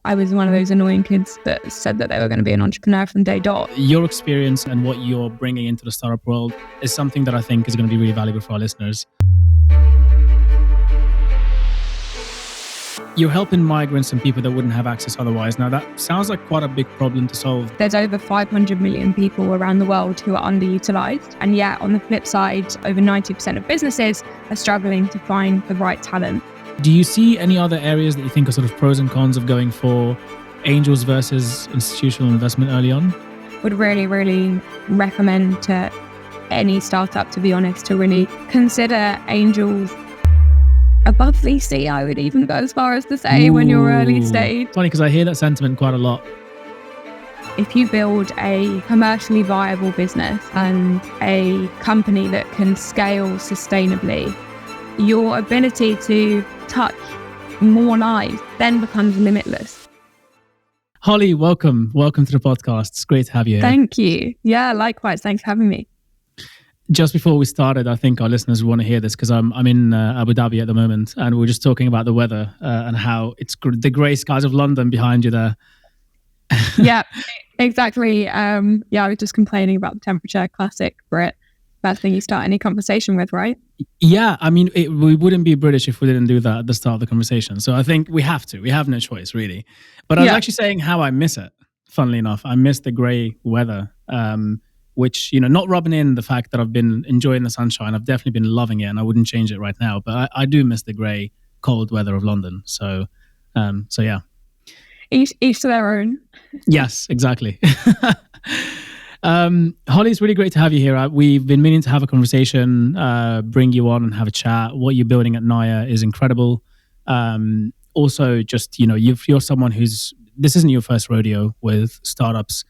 I was one of those annoying kids that said that they were going to be an entrepreneur from day dot. Your experience and what you're bringing into the startup world is something that I think is going to be really valuable for our listeners. You're helping migrants and people that wouldn't have access otherwise. Now, that sounds like quite a big problem to solve. There's over 500 million people around the world who are underutilized. And yet, on the flip side, over 90% of businesses are struggling to find the right talent. Do you see any other areas that you think are sort of pros and cons of going for angels versus institutional investment early on? Would really, really recommend to any startup, to be honest, to really consider angels above VC. I would even go as far as to say when you're early stage. Funny, because I hear that sentiment quite a lot. If you build a commercially viable business and a company that can scale sustainably, your ability to touch more lives then becomes limitless. Holly, welcome. Welcome to the podcast. It's great to have you here. Thank you. Yeah, likewise. Thanks for having me. Just before we started, I think our listeners want to hear this because I'm in Abu Dhabi at the moment, and we were just talking about the weather and how it's the grey skies of London behind you there. Yeah, exactly. I was just complaining about the temperature. Classic Brit. First thing you start any conversation with, right? Yeah, I mean, we wouldn't be British if we didn't do that at the start of the conversation. So I think we have to. We have no choice, really. But I was actually saying how I miss it, funnily enough. I miss the grey weather, which, not rubbing in the fact that I've been enjoying the sunshine. I've definitely been loving it, and I wouldn't change it right now. But I do miss the grey, cold weather of London. So yeah. Each to their own. Yes, exactly. Holly, it's really great to have you here. We've been meaning to have a conversation, bring you on and have a chat. What you're building at Naya is incredible. Also, just, you're someone this isn't your first rodeo with startups.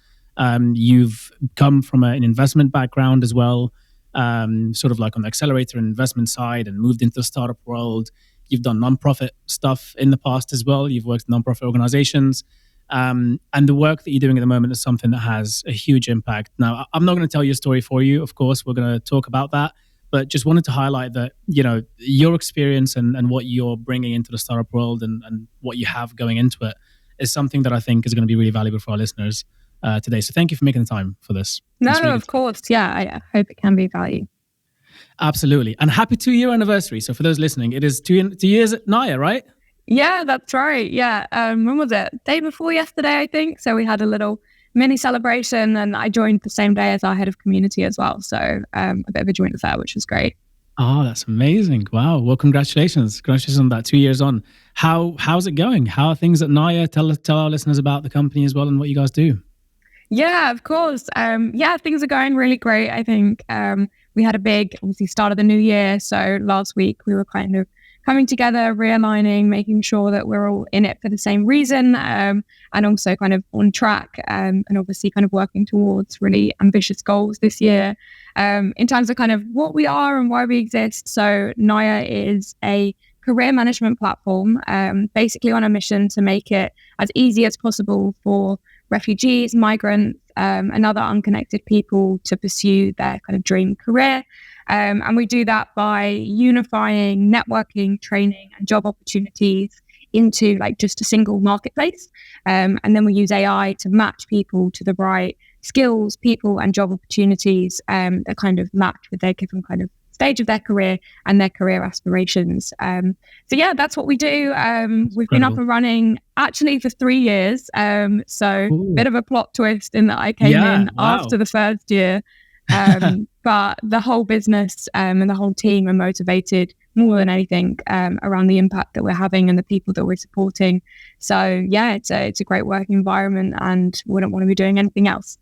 You've come from an investment background as well, sort of like on the accelerator and investment side, and moved into the startup world. You've done nonprofit stuff in the past as well. You've worked in nonprofit organizations. And the work that you're doing at the moment is something that has a huge impact. Now, I'm not going to tell your story for you. Of course, we're going to talk about that. But just wanted to highlight that, your experience and what you're bringing into the startup world and what you have going into it is something that I think is going to be really valuable for our listeners today. So thank you for making the time for this. No, of course. Yeah, I hope it can be value. Absolutely. And happy 2-year anniversary. So for those listening, it is 2 years at Naya, right? Yeah, that's right. Yeah. When was it? Day before yesterday, I think. So we had a little mini celebration, and I joined the same day as our head of community as well. So a bit of a joint affair, which was great. Oh, that's amazing. Wow. Well, congratulations. Congratulations on that 2 years on. How's it going? How are things at Naya? Tell our listeners about the company as well and what you guys do. Yeah, of course. Things are going really great. I think we had a big, obviously, start of the new year. So last week we were kind of coming together, realigning, making sure that we're all in it for the same reason, and also kind of on track, and obviously kind of working towards really ambitious goals this year in terms of kind of what we are and why we exist. So Naya is a career management platform, basically on a mission to make it as easy as possible for refugees, migrants, and other unconnected people to pursue their kind of dream career. And we do that by unifying networking, training, and job opportunities into like just a single marketplace. And then we use AI to match people to the right skills, people, and job opportunities that kind of match with their given kind of stage of their career and their career aspirations. That's what we do. We've been up and running actually for 3 years. Bit of a plot twist in that I came in after the first year. But the whole business and the whole team are motivated more than anything around the impact that we're having and the people that we're supporting. So it's a great working environment, and wouldn't want to be doing anything else.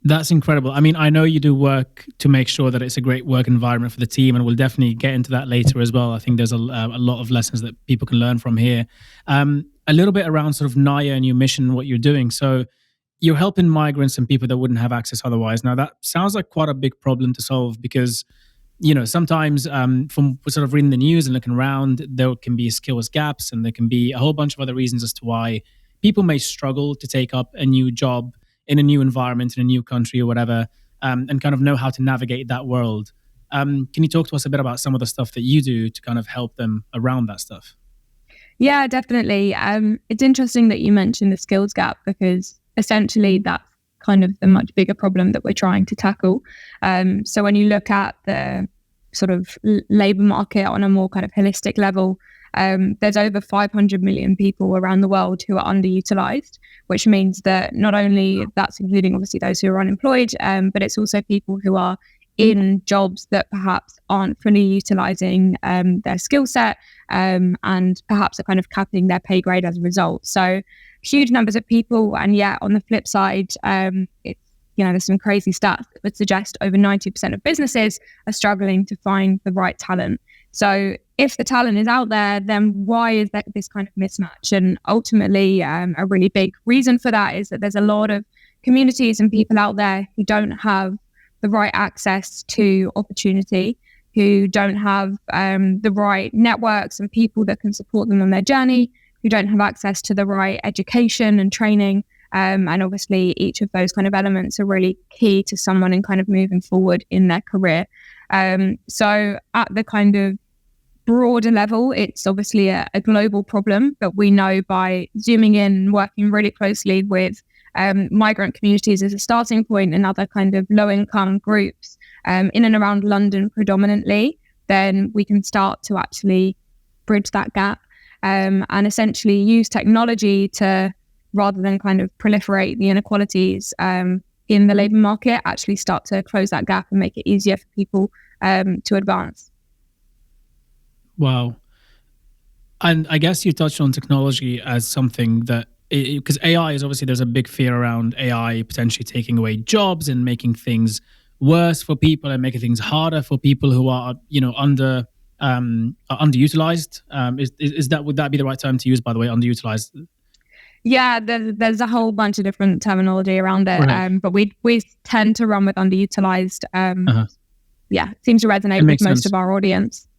That's incredible. I mean, I know you do work to make sure that it's a great work environment for the team, and we'll definitely get into that later as well. I think there's a lot of lessons that people can learn from here. A little bit around sort of Naya and your mission, what you're doing. So you're helping migrants and people that wouldn't have access otherwise. Now, that sounds like quite a big problem to solve because, sometimes from sort of reading the news and looking around, there can be skills gaps, and there can be a whole bunch of other reasons as to why people may struggle to take up a new job in a new environment, in a new country or whatever, and kind of know how to navigate that world. Can you talk to us a bit about some of the stuff that you do to kind of help them around that stuff? Yeah, definitely. It's interesting that you mentioned the skills gap because essentially that's kind of the much bigger problem that we're trying to tackle. So when you look at the sort of labor market on a more kind of holistic level, there's over 500 million people around the world who are underutilized, which means that not only that's including obviously those who are unemployed, but it's also people who are in jobs that perhaps aren't fully utilizing their skill set, and perhaps are kind of capping their pay grade as a result. So huge numbers of people. And yet on the flip side, it's, there's some crazy stats that would suggest over 90% of businesses are struggling to find the right talent. So if the talent is out there, then why is there this kind of mismatch? And ultimately, a really big reason for that is that there's a lot of communities and people out there who don't have the right access to opportunity, who don't have the right networks and people that can support them on their journey, who don't have access to the right education and training. And obviously each of those kind of elements are really key to someone in kind of moving forward in their career. So at the kind of broader level, it's obviously a global problem, but we know by zooming in and working really closely with migrant communities as a starting point and other kind of low-income groups in and around London predominantly, then we can start to actually bridge that gap and essentially use technology to, rather than kind of proliferate the inequalities in the labour market, actually start to close that gap and make it easier for people to advance. Wow. And I guess you touched on technology as something that, because AI is obviously, there's a big fear around AI potentially taking away jobs and making things worse for people and making things harder for people who are, underutilized. Would that be the right term to use, by the way, underutilized? Yeah, there's a whole bunch of different terminology around it, right. But we tend to run with underutilized. Yeah, it seems to resonate with most of our audience.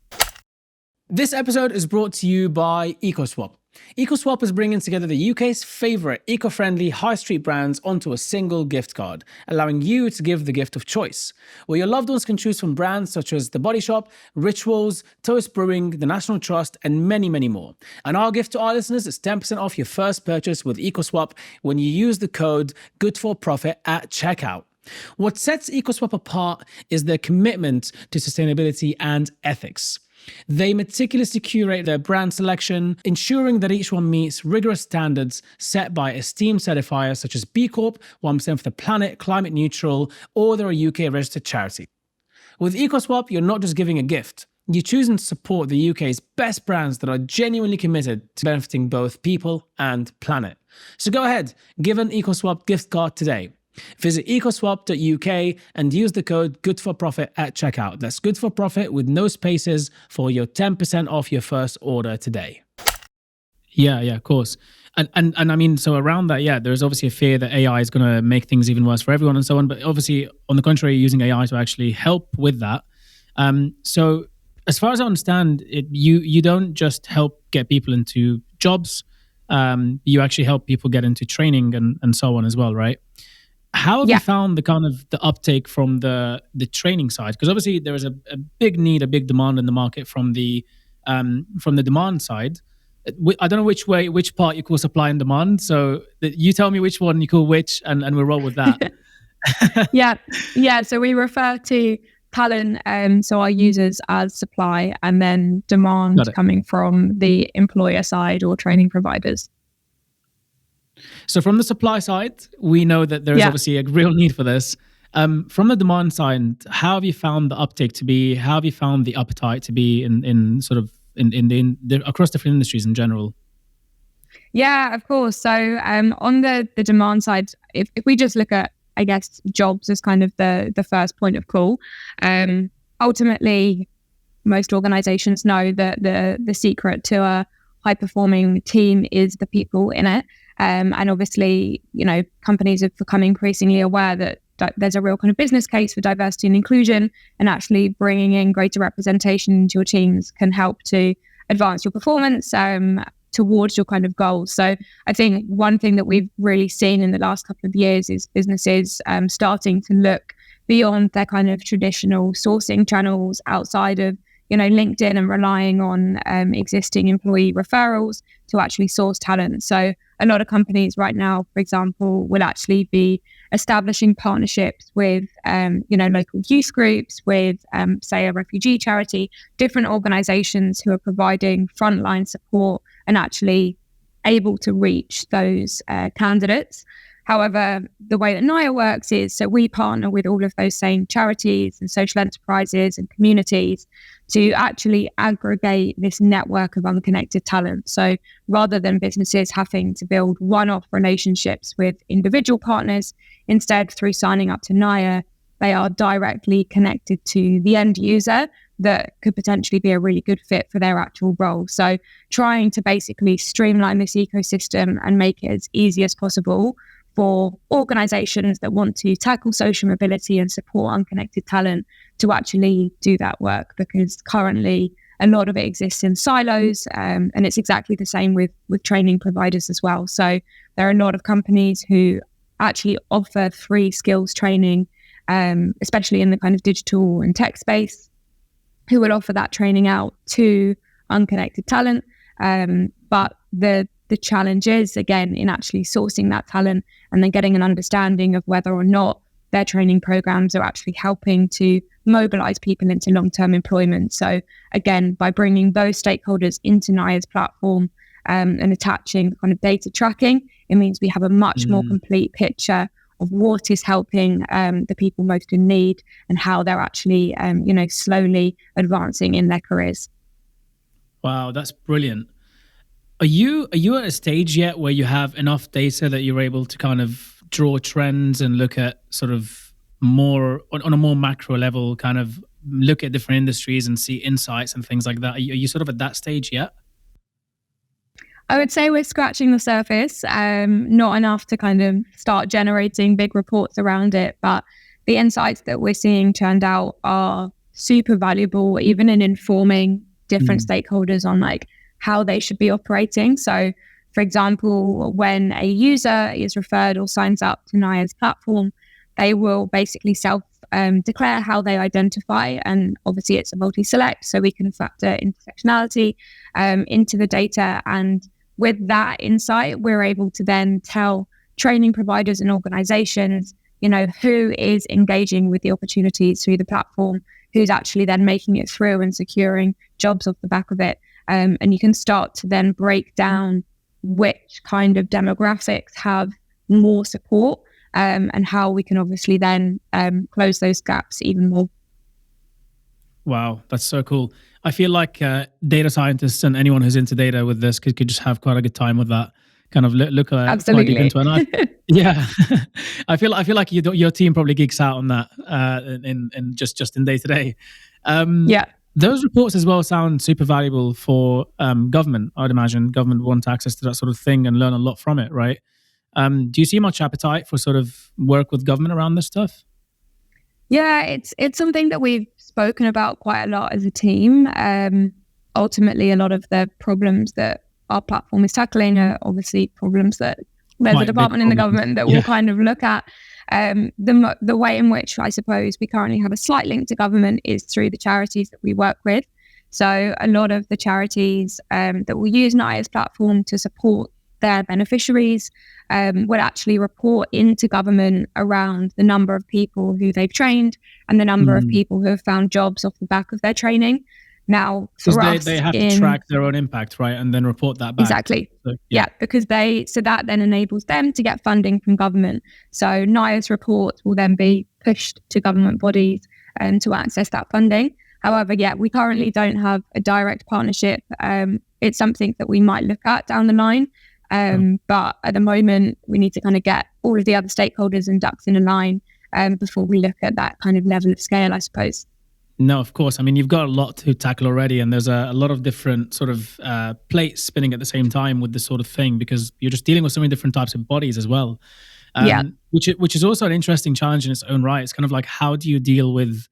This episode is brought to you by EcoSwap. EcoSwap is bringing together the UK's favourite eco-friendly high street brands onto a single gift card, allowing you to give the gift of choice, where your loved ones can choose from brands such as The Body Shop, Rituals, Toast Brewing, The National Trust, and many, many more. And our gift to our listeners is 10% off your first purchase with EcoSwap when you use the code GOOD4PROFIT at checkout. What sets EcoSwap apart is their commitment to sustainability and ethics. They meticulously curate their brand selection, ensuring that each one meets rigorous standards set by esteemed certifiers such as B Corp, 1% for the Planet, Climate Neutral, or they're a UK registered charity. With EcoSwap, you're not just giving a gift. You're choosing to support the UK's best brands that are genuinely committed to benefiting both people and planet. So go ahead, give an EcoSwap gift card today. Visit ecoswap.uk and use the code GOOD4PROFIT at checkout. That's GOOD4PROFIT with no spaces for your 10% off your first order today. Yeah, of course. And I mean, so around that, yeah, there's obviously a fear that AI is going to make things even worse for everyone and so on. But obviously, on the contrary, using AI to actually help with that. So as far as I understand it, you don't just help get people into jobs. You actually help people get into training and so on as well, right? How have you found the kind of the uptake from the training side? Because obviously there is a big need, a big demand in the market from the demand side. I don't know which part you call supply and demand. So you tell me which one you call which, and we'll roll with that. Yeah. So we refer to talent, so our users, as supply, and then demand coming from the employer side or training providers. So from the supply side, we know that there is obviously a real need for this. From the demand side, how have you found the uptake to be? How have you found the appetite to be in across different industries in general? Yeah, of course. So on the demand side, if we just look at, I guess, jobs as kind of the first point of call, ultimately, most organizations know that the secret to a high-performing team is the people in it. And obviously, companies have become increasingly aware that there's a real kind of business case for diversity and inclusion, and actually bringing in greater representation into your teams can help to advance your performance towards your kind of goals. So I think one thing that we've really seen in the last couple of years is businesses starting to look beyond their kind of traditional sourcing channels outside of LinkedIn and relying on existing employee referrals to actually source talent. So a lot of companies right now, for example, will actually be establishing partnerships with, local youth groups, with, say, a refugee charity, different organizations who are providing frontline support and actually able to reach those candidates. However, the way that Naya works is, so we partner with all of those same charities and social enterprises and communities to actually aggregate this network of unconnected talent. So rather than businesses having to build one-off relationships with individual partners, instead through signing up to Naya, they are directly connected to the end user that could potentially be a really good fit for their actual role. So trying to basically streamline this ecosystem and make it as easy as possible for organizations that want to tackle social mobility and support unconnected talent to actually do that work, because currently a lot of it exists in silos, and it's exactly the same with training providers as well. So there are a lot of companies who actually offer free skills training, especially in the kind of digital and tech space, who will offer that training out to unconnected talent. But the challenge is, again, in actually sourcing that talent and then getting an understanding of whether or not their training programs are actually helping to mobilize people into long-term employment. So again, by bringing those stakeholders into Naya's platform and attaching kind of data tracking, it means we have a much more complete picture of what is helping the people most in need and how they're actually, slowly advancing in their careers. Wow, that's brilliant. Are you at a stage yet where you have enough data that you're able to kind of draw trends and look at sort of more on a more macro level, kind of look at different industries and see insights and things like that? Are you sort of at that stage yet? I would say we're scratching the surface, not enough to kind of start generating big reports around it, but the insights that we're seeing turned out are super valuable, even in informing different stakeholders on like how they should be operating. So for example, when a user is referred or signs up to Naya's platform, they will basically declare how they identify. And obviously it's a multi-select, so we can factor intersectionality into the data. And with that insight, we're able to then tell training providers and organizations, who is engaging with the opportunities through the platform, who's actually then making it through and securing jobs off the back of it. And you can start to then break down which kind of demographics have more support, and how we can obviously then close those gaps even more. Wow, that's so cool. I feel like data scientists and anyone who's into data with this could just have quite a good time with that. Kind of look quite deep into it. Yeah, I feel like your team probably geeks out on that in just in day to day. Yeah. Those reports as well sound super valuable for government. I'd imagine government want access to that sort of thing and learn a lot from it, right? Do you see much appetite for sort of work with government around this stuff? Yeah, it's something that we've spoken about quite a lot as a team. Ultimately, a lot of the problems that our platform is tackling are obviously problems that there's a department in the government that will kind of look at. The way in which I suppose we currently have a slight link to government is through the charities that we work with. So a lot of the charities that will use Naya's platform to support their beneficiaries would actually report into government around the number of people who they've trained and the number of people who have found jobs off the back of their training. Now, for us, they have to track their own impact, right, and then report that back. Exactly. So, yeah, because so that then enables them to get funding from government. So Naya's reports will then be pushed to government bodies to access that funding. However, we currently don't have a direct partnership. It's something that we might look at down the line. But at the moment, we need to kind of get all of the other stakeholders and ducks in a line before we look at that kind of level of scale, I suppose. No, of course. I mean, you've got a lot to tackle already, and there's a lot of different sort of plates spinning at the same time with this sort of thing, because you're just dealing with so many different types of bodies as well. Which is also an interesting challenge in its own right. It's kind of like, how do you deal with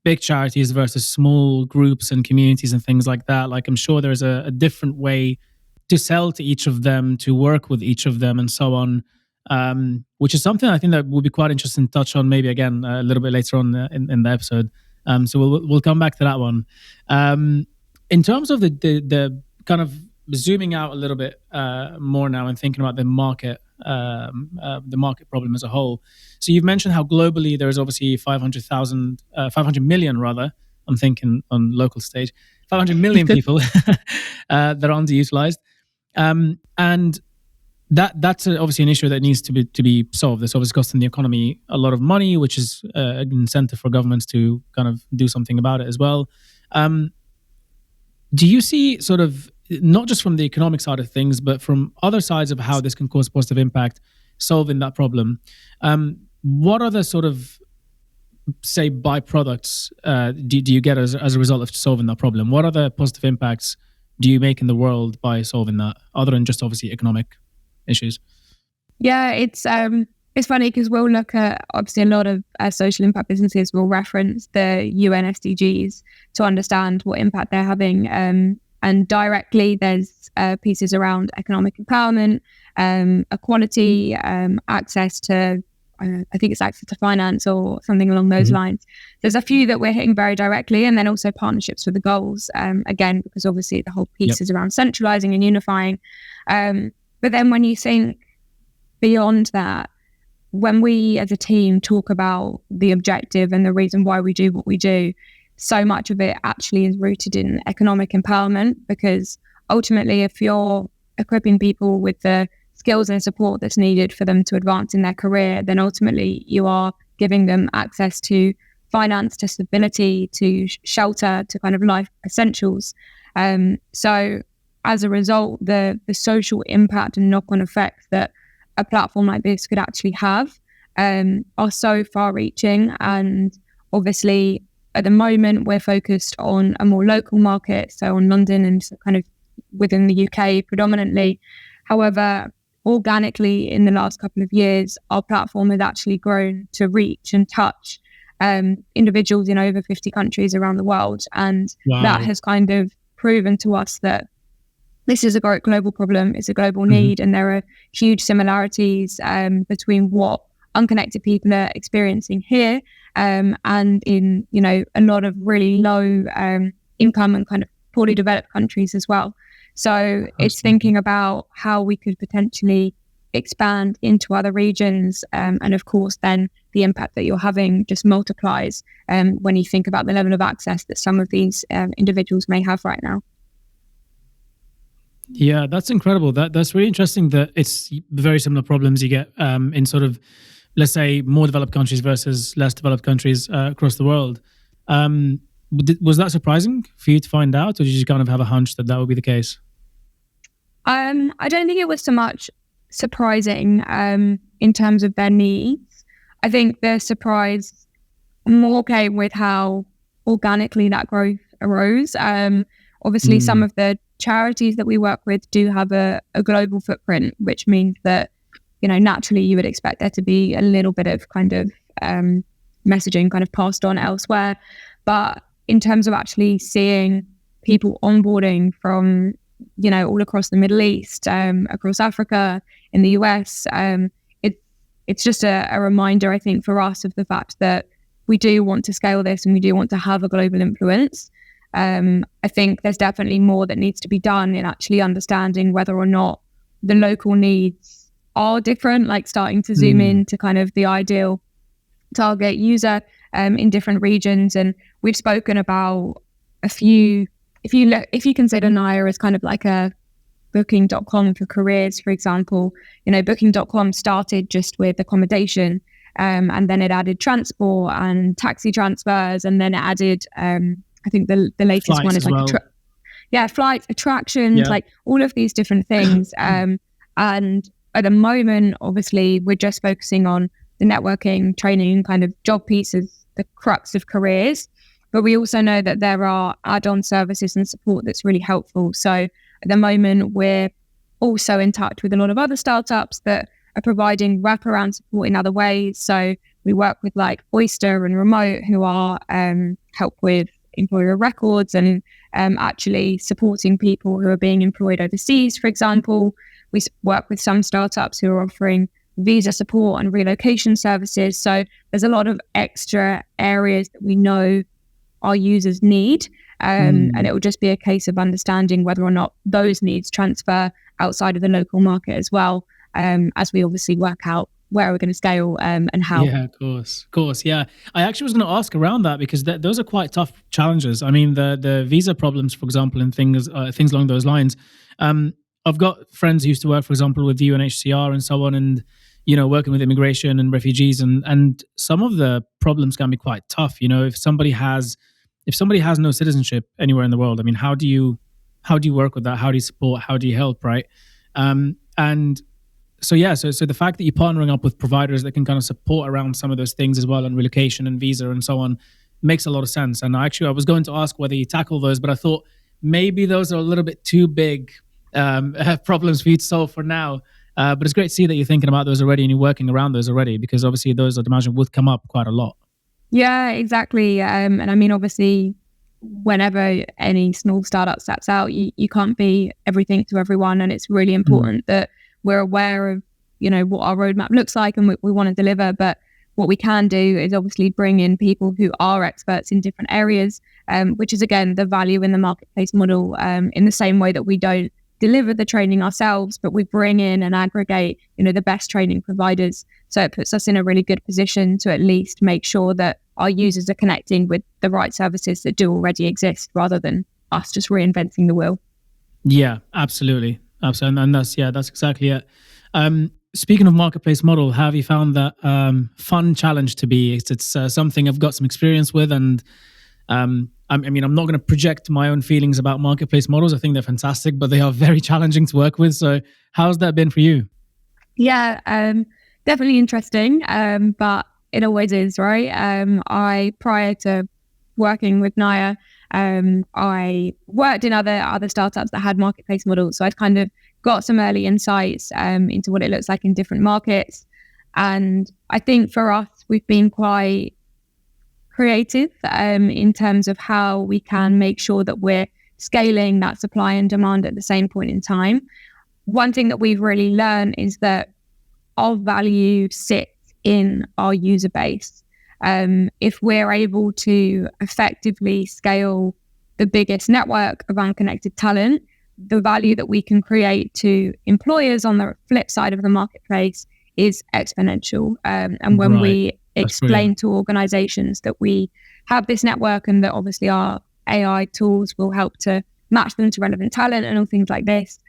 big charities versus small groups and communities and things like that? Like, I'm sure there's a different way to sell to each of them, to work with each of them, and so on. Which is something I think that would be quite interesting to touch on maybe again a little bit later on in the episode. So we'll come back to that one. In terms of the kind of zooming out a little bit more now and thinking about the market problem as a whole. So you've mentioned how globally there is obviously 500 million rather. I'm thinking on local stage, 500 million people that are underutilized, and that's obviously an issue that needs to be solved. It's obviously costing the economy a lot of money, which is an incentive for governments to kind of do something about it as well. Do you see sort of, not just from the economic side of things, but from other sides of how this can cause positive impact, solving that problem? What are the sort of, say, byproducts do you get as a result of solving that problem? What other positive impacts do you make in the world by solving that, other than just obviously economic issues? Yeah, it's funny because we'll look at, obviously, a lot of social impact businesses will reference the UN SDGs to understand what impact they're having. And directly, there's pieces around economic empowerment, equality, access to, I think it's access to finance or something along those lines. There's a few that we're hitting very directly, and then also partnerships with the goals, again, because obviously the whole piece is around centralizing and unifying. But then when you think beyond that, when we as a team talk about the objective and the reason why we do what we do, so much of it actually is rooted in economic empowerment, because ultimately if you're equipping people with the skills and support that's needed for them to advance in their career, then ultimately you are giving them access to finance, to stability, to shelter, to kind of life essentials. So as a result, the social impact and knock-on effects that a platform like this could actually have are so far-reaching. And obviously, at the moment, we're focused on a more local market, so on London and kind of within the UK predominantly. However, organically in the last couple of years, our platform has actually grown to reach and touch individuals in over 50 countries around the world. And that has kind of proven to us that this is a global problem, it's a global need, and there are huge similarities between what unconnected people are experiencing here and in, you know, a lot of really low income and kind of poorly developed countries as well. So it's thinking about how we could potentially expand into other regions, and of course then the impact that you're having just multiplies when you think about the level of access that some of these individuals may have right now. Yeah, that's incredible. That's really interesting that it's very similar problems you get in sort of, let's say, more developed countries versus less developed countries across the world. Was that surprising for you to find out, or did you just kind of have a hunch that would be the case? I don't think it was so much surprising in terms of their needs. I think the surprise more came with how organically that growth arose. Obviously, some of the charities that we work with do have a global footprint, which means that, you know, naturally you would expect there to be a little bit of kind of messaging kind of passed on elsewhere. But in terms of actually seeing people onboarding from, you know, all across the Middle East, across Africa, in the US, it's just a reminder, I think, for us of the fact that we do want to scale this and we do want to have a global influence. I think there's definitely more that needs to be done in actually understanding whether or not the local needs are different, like starting to zoom in to kind of the ideal target user in different regions. And we've spoken about a few, if you consider Naya as kind of like a booking.com for careers, for example, you know, booking.com started just with accommodation, and then it added transport and taxi transfers, and then it added I think the latest flights one is like flights, attractions, like all of these different things. And at the moment, obviously, we're just focusing on the networking, training, kind of job pieces, the crux of careers. But we also know that there are add-on services and support that's really helpful. So at the moment, we're also in touch with a lot of other startups that are providing wraparound support in other ways. So we work with like Oyster and Remote, who are help with employer records and actually supporting people who are being employed overseas, for example. We work with some startups who are offering visa support and relocation services. So there's a lot of extra areas that we know our users need. And it will just be a case of understanding whether or not those needs transfer outside of the local market as well, as we obviously work out where we're going to scale and how. Yeah, of course. Yeah, I actually was going to ask around that because those are quite tough challenges. I mean, the visa problems, for example, and things along those lines. I've got friends who used to work, for example, with UNHCR and so on, and working with immigration and refugees, and some of the problems can be quite tough. If somebody has no citizenship anywhere in the world, I mean, how do you work with that? How do you support? How do you help? Right? And so the fact that you're partnering up with providers that can kind of support around some of those things as well, and relocation and visa and so on, makes a lot of sense. And I was going to ask whether you tackle those, but I thought maybe those are a little bit too big problems for you to solve for now. But it's great to see that you're thinking about those already and you're working around those already, because obviously those, I'd imagine, would come up quite a lot. Yeah, exactly. And I mean, obviously, whenever any small startup steps out, you can't be everything to everyone. And it's really important that we're aware of, what our roadmap looks like and we want to deliver. But what we can do is obviously bring in people who are experts in different areas, which is, again, the value in the marketplace model, in the same way that we don't deliver the training ourselves, but we bring in and aggregate, the best training providers. So it puts us in a really good position to at least make sure that our users are connecting with the right services that do already exist, rather than us just reinventing the wheel. Yeah, absolutely. And that's exactly it. Speaking of marketplace model, how have you found that fun challenge to be? It's something I've got some experience with, and I mean, I'm not going to project my own feelings about marketplace models. I think they're fantastic, but they are very challenging to work with. So how's that been for you? Yeah, definitely interesting, but it always is, right? Prior to working with Naya, I worked in other startups that had marketplace models. So I'd kind of got some early insights into what it looks like in different markets. And I think for us, we've been quite creative in terms of how we can make sure that we're scaling that supply and demand at the same point in time. One thing that we've really learned is that our value sits in our user base. If we're able to effectively scale the biggest network of unconnected talent, the value that we can create to employers on the flip side of the marketplace is exponential. And when we explain to organizations that we have this network and that obviously our AI tools will help to match them to relevant talent and all things like this,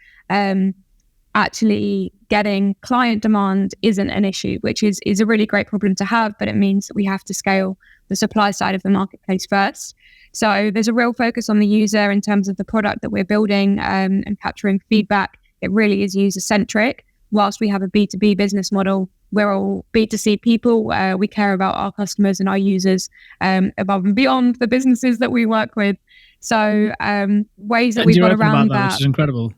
actually getting client demand isn't an issue, which is a really great problem to have, but it means that we have to scale the supply side of the marketplace first. So there's a real focus on the user in terms of the product that we're building and capturing feedback. It really is user-centric. Whilst we have a B2B business model, we're all B2C people. We care about our customers and our users above and beyond the businesses that we work with. So ways that we've got around that, which is incredible.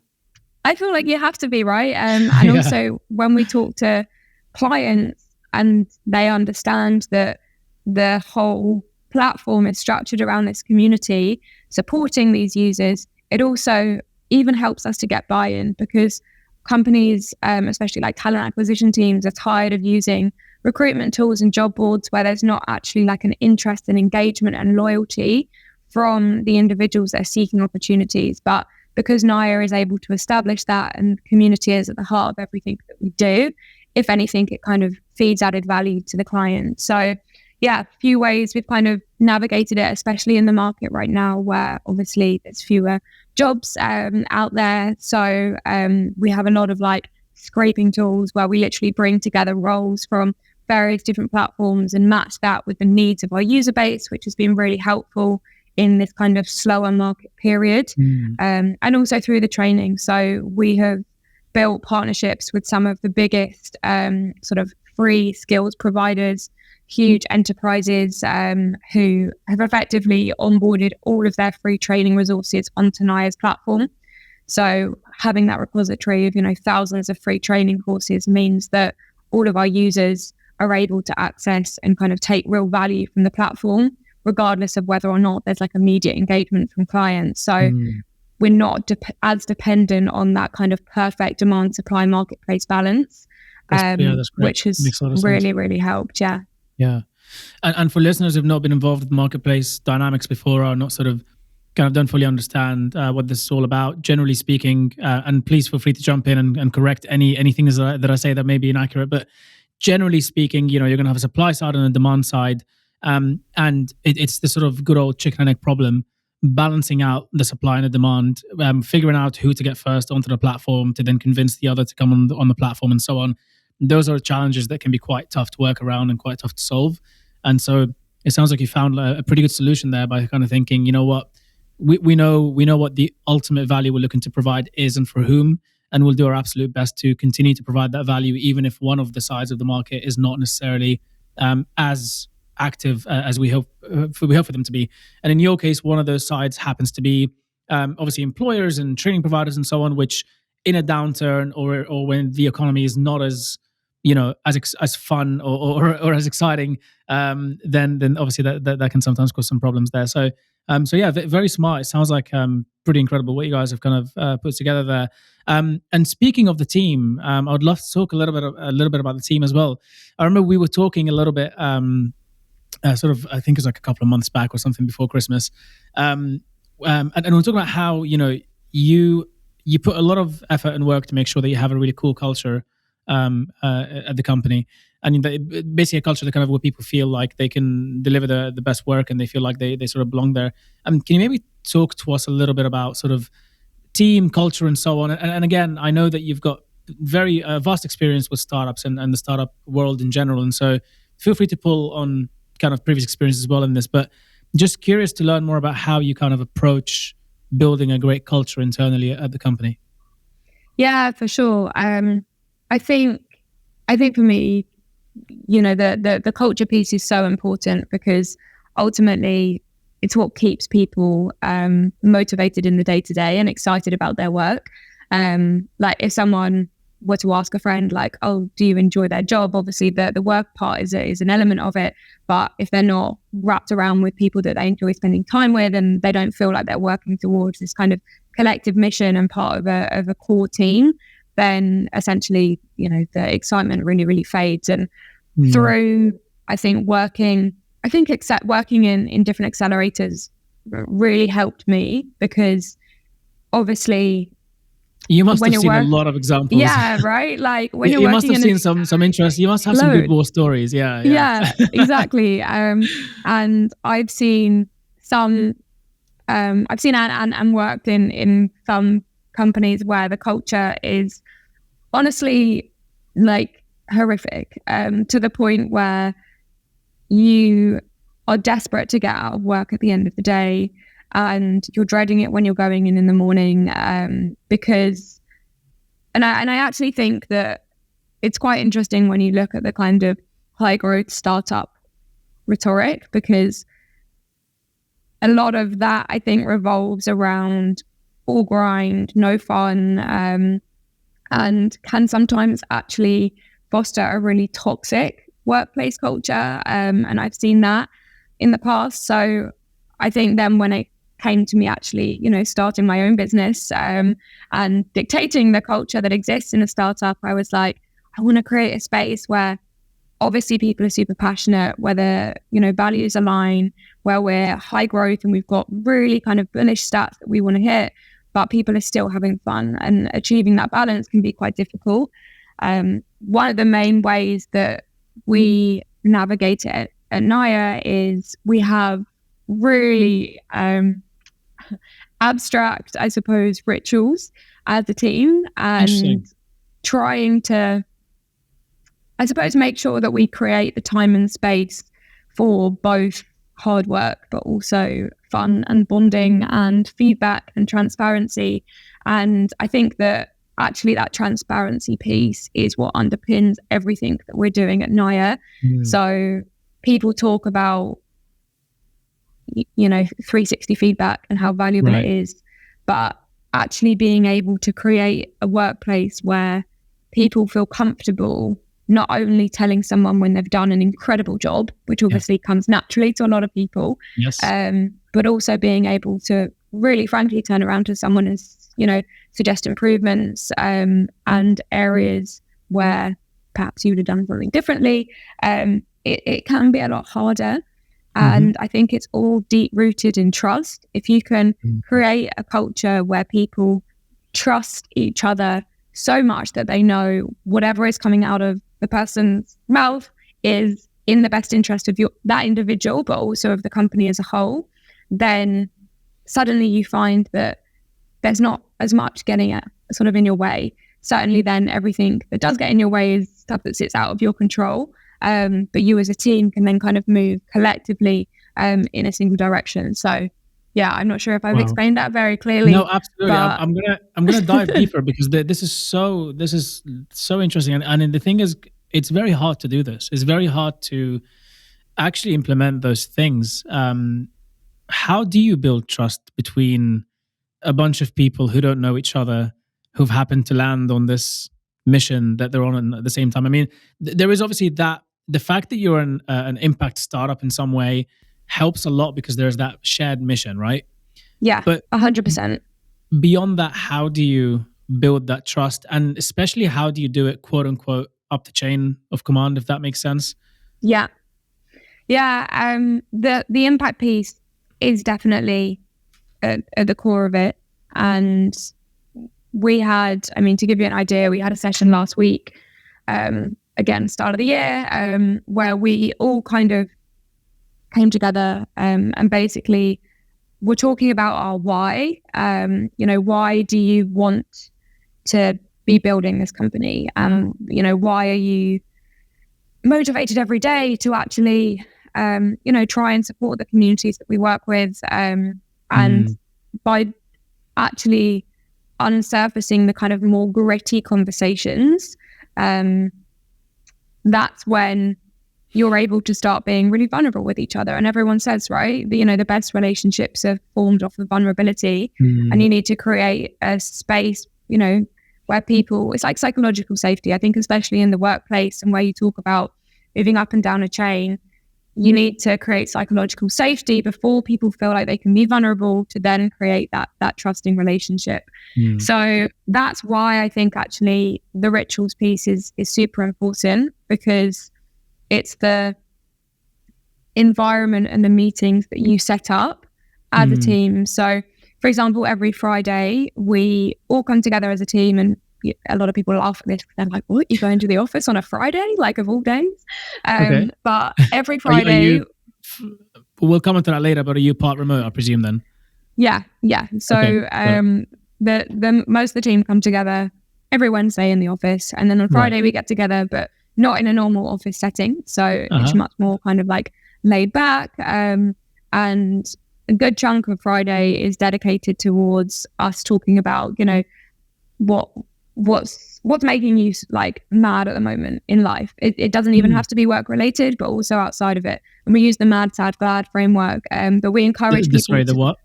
I feel like you have to be, right? And also when we talk to clients and they understand that the whole platform is structured around this community supporting these users, it also even helps us to get buy-in, because companies, especially like talent acquisition teams, are tired of using recruitment tools and job boards where there's not actually like an interest and engagement and loyalty from the individuals that are seeking opportunities. But because Naya is able to establish that and community is at the heart of everything that we do, if anything, it kind of feeds added value to the client. So yeah, a few ways we've kind of navigated it, especially in the market right now where obviously there's fewer jobs out there. So we have a lot of like scraping tools where we literally bring together roles from various different platforms and match that with the needs of our user base, which has been really helpful in this kind of slower market period. And also through the training. So we have built partnerships with some of the biggest sort of free skills providers, huge enterprises who have effectively onboarded all of their free training resources onto Naya's platform. So having that repository of, thousands of free training courses means that all of our users are able to access and kind of take real value from the platform, regardless of whether or not there's like immediate engagement from clients. So we're not as dependent on that kind of perfect demand supply marketplace balance, that's great. which has really, really helped. Yeah. And for listeners who've not been involved with marketplace dynamics before, or not sort of kind of don't fully understand what this is all about, generally speaking, and please feel free to jump in and correct anything that I say that may be inaccurate, but generally speaking, you're going to have a supply side and a demand side, and it's the sort of good old chicken and egg problem, balancing out the supply and the demand, figuring out who to get first onto the platform to then convince the other to come on the platform and so on. Those are challenges that can be quite tough to work around and quite tough to solve. And so it sounds like you found a pretty good solution there by kind of thinking, you know what, we know what the ultimate value we're looking to provide is and for whom, and we'll do our absolute best to continue to provide that value, even if one of the sides of the market is not necessarily as active as we hope for them to be. And in your case, one of those sides happens to be obviously employers and training providers and so on, which in a downturn or when the economy is not as as fun or as exciting, then obviously that can sometimes cause some problems there. So yeah, very smart. It sounds like pretty incredible what you guys have kind of put together there. And speaking of the team, I would love to talk a little bit about the team as well. I remember we were talking a little bit, sort of, I think it was like a couple of months back or something before Christmas, and we're talking about how you put a lot of effort and work to make sure that you have a really cool culture at the company, and basically a culture that kind of where people feel like they can deliver the best work and they feel like they sort of belong there. Can you maybe talk to us a little bit about sort of team culture and so on? And again, I know that you've got very vast experience with startups and the startup world in general, and so feel free to pull on kind of previous experience as well in this, but just curious to learn more about how you kind of approach building a great culture internally at the company. Yeah, for sure. I think for me, the culture piece is so important because ultimately it's what keeps people motivated in the day to day and excited about their work. Like if someone were to ask a friend, like, "Oh, do you enjoy their job?" Obviously, the work part is an element of it, but if they're not wrapped around with people that they enjoy spending time with, and they don't feel like they're working towards this kind of collective mission and part of a core team, then essentially, the excitement really, really fades. And through, I think, working in different accelerators really helped me, because obviously you must have seen a lot of examples. Yeah, right. Like when you must have seen some interest. You must have some good war stories. Yeah, exactly. And I've seen some. I've seen and worked in some companies where the culture is honestly like horrific, to the point where you are desperate to get out of work at the end of the day, and you're dreading it when you're going in the morning, because and I actually think that it's quite interesting when you look at the kind of high growth startup rhetoric, because a lot of that, I think, revolves around all grind, no fun, and can sometimes actually foster a really toxic workplace culture. And I've seen that in the past. So I think then when it came to me actually, starting my own business and dictating the culture that exists in a startup, I was like, I want to create a space where obviously people are super passionate, where their values align, where we're high growth and we've got really kind of bullish stats that we want to hit, but people are still having fun, and achieving that balance can be quite difficult. One of the main ways that we navigate it at Naya is we have really abstract, I suppose, rituals as a team, and trying to, I suppose, make sure that we create the time and space for both hard work, but also fun and bonding and feedback and transparency. And I think that actually that transparency piece is what underpins everything that we're doing at Naya. So people talk about 360 feedback and how valuable it is, but actually being able to create a workplace where people feel comfortable not only telling someone when they've done an incredible job, which obviously comes naturally to a lot of people, but also being able to really frankly turn around to someone and suggest improvements, and areas where perhaps you would have done something differently. It can be a lot harder. And I think it's all deep rooted in trust. If you can create a culture where people trust each other so much that they know whatever is coming out of the person's mouth is in the best interest of that individual, but also of the company as a whole, then suddenly you find that there's not as much getting sort of in your way. Certainly then everything that does get in your way is stuff that sits out of your control. But you as a team can then kind of move collectively in a single direction. So yeah, I'm not sure if I've explained that very clearly. No, absolutely. I'm gonna dive deeper because this is so interesting. And the thing is, it's very hard to do this. It's very hard to actually implement those things. How do you build trust between a bunch of people who don't know each other, who've happened to land on this mission that they're on at the same time? I mean, there is obviously that the fact that you're an impact startup in some way helps a lot because there's that shared mission, right? Yeah, but 100%. Beyond that, how do you build that trust? And especially, how do you do it, quote unquote, up the chain of command, if that makes sense? Yeah. The impact piece is definitely at the core of it. And we had, to give you an idea, we had a session last week, again, start of the year, where we all kind of came together and basically we're talking about our why. Why do you want to be building this company? Why are you motivated every day to actually, try and support the communities that we work with? And by actually unsurfacing the kind of more gritty conversations, that's when you're able to start being really vulnerable with each other. And everyone says, right, the best relationships are formed off of vulnerability. And you need to create a space, where people, it's like psychological safety. I think especially in the workplace and where you talk about moving up and down a chain, you need to create psychological safety before people feel like they can be vulnerable to then create that trusting relationship. So that's why I think actually the rituals piece is super important, because it's the environment and the meetings that you set up as a team. So for example, every Friday we all come together as a team, and a lot of people laugh at this. They're like, what, you go into the office on a Friday, like of all days? Okay. But every Friday... We'll come into that later, but are you part remote, I presume, then? Yeah. So okay. The most of the team come together every Wednesday in the office, and then on Friday we get together, but not in a normal office setting. So it's much more kind of like laid back. And a good chunk of Friday is dedicated towards us talking about, what's making you like mad at the moment in life. It doesn't even have to be work related, but also outside of it. And we use the Mad, Sad, Glad framework. But we encourage people. The what?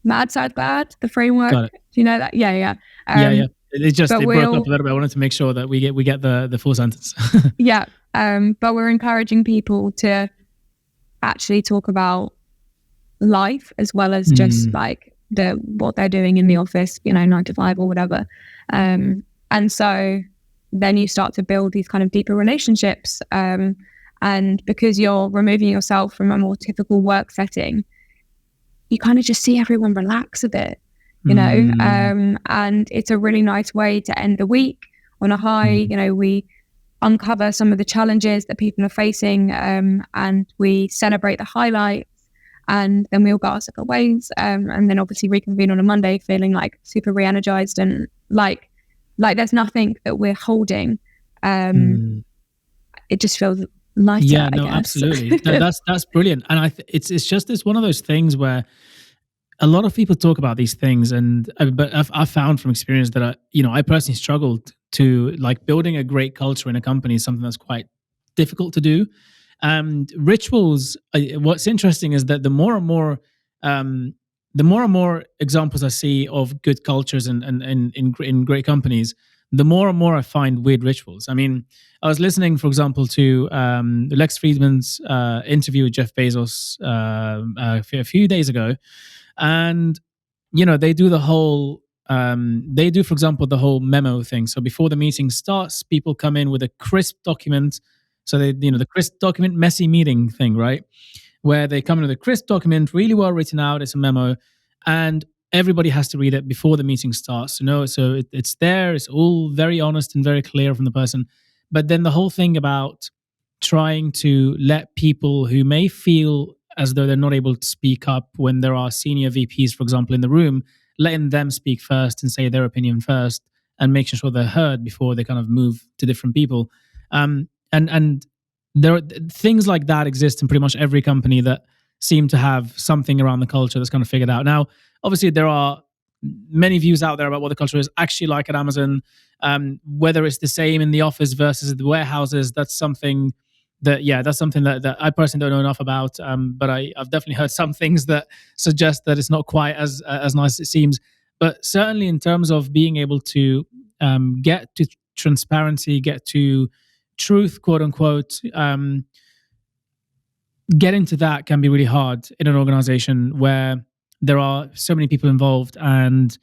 Mad, Sad, Glad, the framework. Got it. Do you know that? Yeah. Yeah. It broke up a little bit. I wanted to make sure that we get the full sentence. Yeah. But we're encouraging people to actually talk about life as well as just like what they're doing in the office, 9 to 5 or whatever. And so then you start to build these kind of deeper relationships. And because you're removing yourself from a more typical work setting, you kind of just see everyone relax a bit, and it's a really nice way to end the week on a high. We uncover some of the challenges that people are facing, and we celebrate the highlights, and then we all go our separate ways, and then obviously reconvene on a Monday feeling like super re-energized and like there's nothing that we're holding. It just feels lighter. Yeah, no, I guess. Absolutely. No, that's brilliant. And it's one of those things where a lot of people talk about these things, but I've found from experience that I personally struggled to like building a great culture in a company is something that's quite difficult to do. And rituals, what's interesting is that the more and more examples I see of good cultures and in great companies, the more and more I find weird rituals. I mean, I was listening, for example, to Lex Friedman's interview with Jeff Bezos a few days ago, and they do the whole they do, for example, the whole memo thing. So before the meeting starts, people come in with a crisp document. So they, the crisp document, messy meeting thing, right? Where they come in with a crisp document, really well written out. It's a memo, and everybody has to read it before the meeting starts. So it's there. It's all very honest and very clear from the person. But then the whole thing about trying to let people who may feel as though they're not able to speak up when there are senior VPs, for example, in the room, letting them speak first and say their opinion first, and making sure they're heard before they kind of move to different people. And there are things like that exist in pretty much every company that seem to have something around the culture that's kind of figured out. Now, obviously, there are many views out there about what the culture is actually like at Amazon. Whether it's the same in the office versus the warehouses, that's something that I personally don't know enough about. But I've definitely heard some things that suggest that it's not quite as nice as it seems. But certainly in terms of being able to get to transparency, get to truth, quote unquote, getting to that can be really hard in an organization where there are so many people involved, and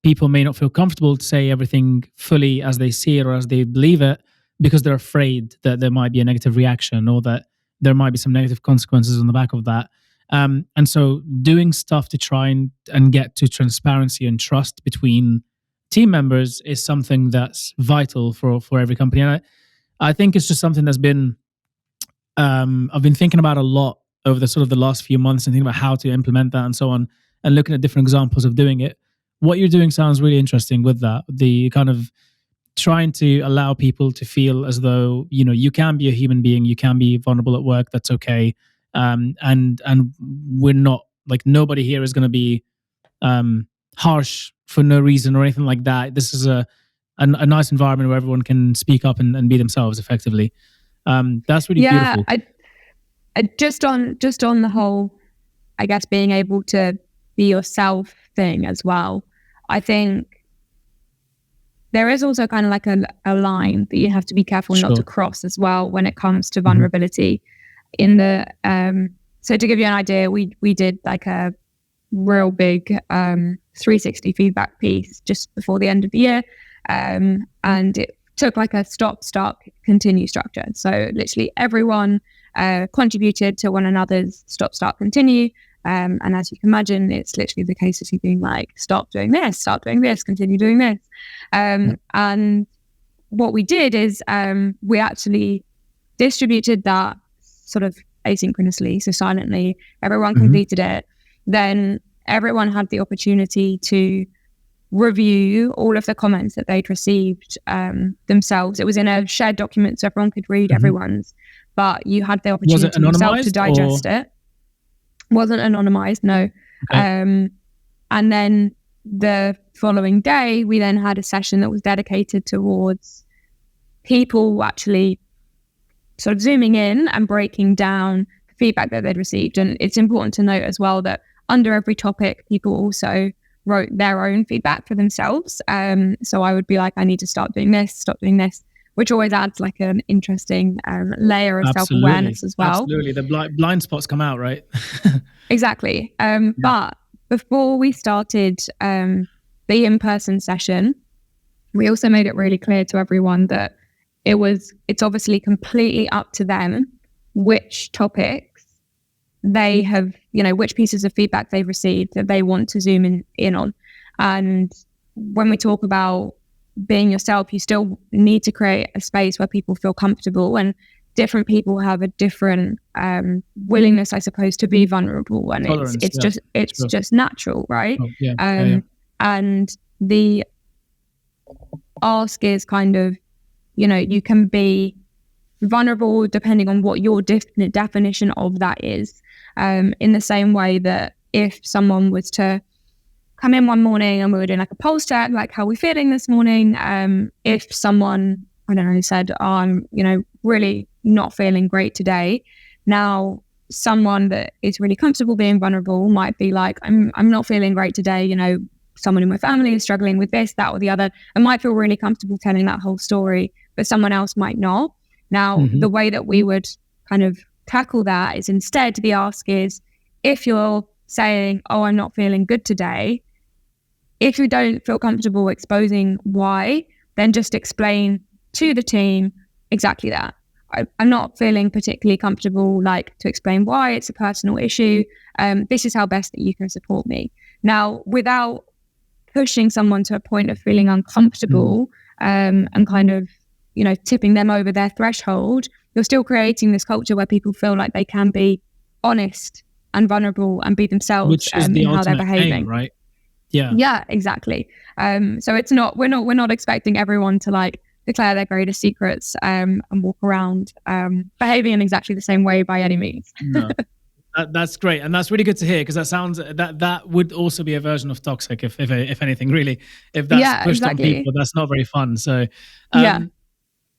people may not feel comfortable to say everything fully as they see it or as they believe it, because they're afraid that there might be a negative reaction or that there might be some negative consequences on the back of that. And so doing stuff to try and get to transparency and trust between team members is something that's vital for every company. And I think it's just something that's been, I've been thinking about a lot over the last few months, and thinking about how to implement that and so on, and looking at different examples of doing it. What you're doing sounds really interesting with that, the kind of trying to allow people to feel as though, you can be a human being, you can be vulnerable at work, that's okay. And we're not, like, nobody here is going to be harsh for no reason or anything like that. This is a nice environment where everyone can speak up and be themselves effectively. That's really beautiful. I just on the whole, I guess, being able to be yourself thing as well. I think there is also kind of like a line that you have to be careful not to cross as well when it comes to vulnerability. In the so to give you an idea, we did like a real big 360 feedback piece just before the end of the year, and it took like a stop, start, continue structure. So literally everyone contributed to one another's stop, start, continue. And as you can imagine, it's literally the case of you being like, stop doing this, start doing this, continue doing this. And what we did is we actually distributed that sort of asynchronously, so silently. Everyone completed it. Then everyone had the opportunity to review all of the comments that they'd received themselves. It was in a shared document, so everyone could read everyone's, but you had the opportunity yourself to digest it. Wasn't anonymized, no. Okay. And then the following day, we then had a session that was dedicated towards people actually sort of zooming in and breaking down the feedback that they'd received. And it's important to note as well that under every topic, people also wrote their own feedback for themselves. So I would be like, I need to start doing this, stop doing this, which always adds like an interesting layer of self-awareness as well. Absolutely. The blind spots come out, right? Exactly. But before we started the in-person session, we also made it really clear to everyone that it's obviously completely up to them which topics they have, which pieces of feedback they've received that they want to zoom in on. And when we talk about being yourself, you still need to create a space where people feel comfortable, and different people have a different willingness, I suppose, to be vulnerable, and it's just natural, right? And the ask is kind of, you can be vulnerable depending on what your definition of that is. In the same way that if someone was to come in one morning and we were doing like a pulse check, like, how are we feeling this morning? If someone, I don't know, said, oh, I'm, really not feeling great today. Now, someone that is really comfortable being vulnerable might be like, I'm not feeling great today. Someone in my family is struggling with this, that, or the other. I might feel really comfortable telling that whole story, but someone else might not. Now, the way that we would kind of tackle that is, instead, the ask is, if you're saying, oh, I'm not feeling good today, if you don't feel comfortable exposing why, then just explain to the team exactly that. I'm not feeling particularly comfortable to explain why. It's a personal issue. This is how best that you can support me. Now, without pushing someone to a point of feeling uncomfortable and kind of, tipping them over their threshold, you're still creating this culture where people feel like they can be honest and vulnerable and be themselves, which is the in how they're ultimate behaving. aim, right? Yeah. Yeah, exactly. So we're not expecting everyone to declare their greatest secrets and walk around behaving in exactly the same way by any means. No. That's great, and that's really good to hear, because that sounds that would also be a version of toxic, if anything, really. If that's pushed on people, that's not very fun. So,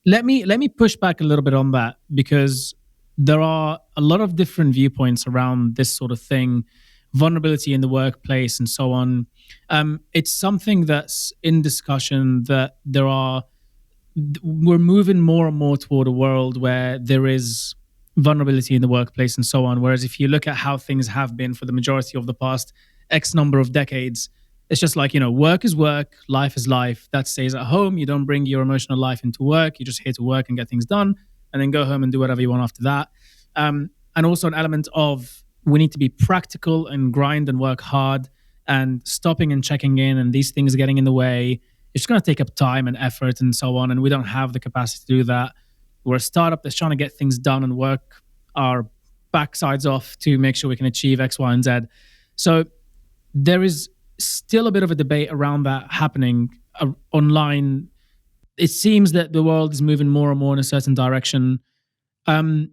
let me push back a little bit on that, because there are a lot of different viewpoints around this sort of thing, vulnerability in the workplace, and so on. It's something that's in discussion. That we're moving more and more toward a world where there is vulnerability in the workplace and so on. Whereas if you look at how things have been for the majority of the past X number of decades, it's just work is work, life is life. That stays at home. You don't bring your emotional life into work. You're just here to work and get things done, and then go home and do whatever you want after that. And also an element of, we need to be practical and grind and work hard, and stopping and checking in, and these things getting in the way. It's just going to take up time and effort and so on, and we don't have the capacity to do that. We're a startup that's trying to get things done and work our backsides off to make sure we can achieve X, Y, and Z. So there is still a bit of a debate around that happening online. It seems that the world is moving more and more in a certain direction. I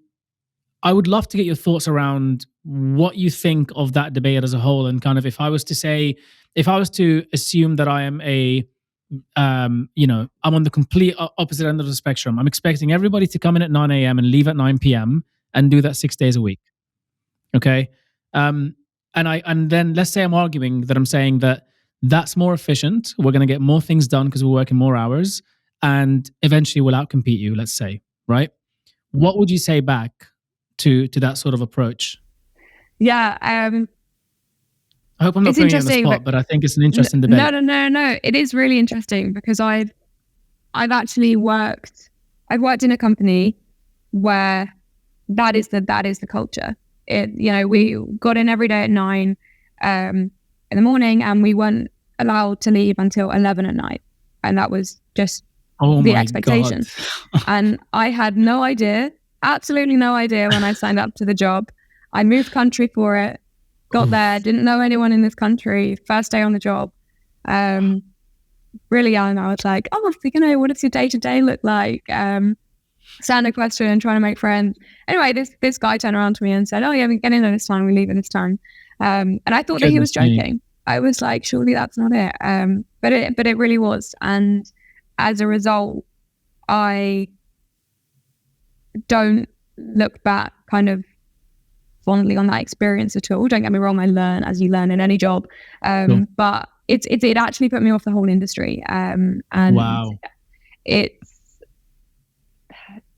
would love to get your thoughts around what you think of that debate as a whole, and kind of, if I was to assume that I am I'm on the complete opposite end of the spectrum. I'm expecting everybody to come in at 9 a.m. and leave at 9 p.m. and do that 6 days a week. Okay. And then let's say I'm arguing that I'm saying that that's more efficient. We're going to get more things done because we're working more hours, and eventually we'll outcompete you, let's say, right? What would you say back to that sort of approach? Yeah. I hope I'm not putting you on the spot, but I think it's an interesting debate. No. It is really interesting, because I've actually worked in a company where that is the culture. We got in every day at 9 in the morning, and we weren't allowed to leave until 11 at night, and that was just the expectation. And I had no idea, absolutely no idea, when I signed up to the job. I moved country for it. Got there, didn't know anyone in this country, first day on the job. Really young, I was like, what does your day-to-day look like? Standard question, trying to make friends. Anyway, this guy turned around to me and said, we get in at this time, we leave at this time. And I thought that he was joking. I was like, surely that's not it. But it really was. And as a result, I don't look back kind of fondly on that experience at all. Don't get me wrong, I learn as you learn in any job. Cool. But it actually put me off the whole industry. And wow.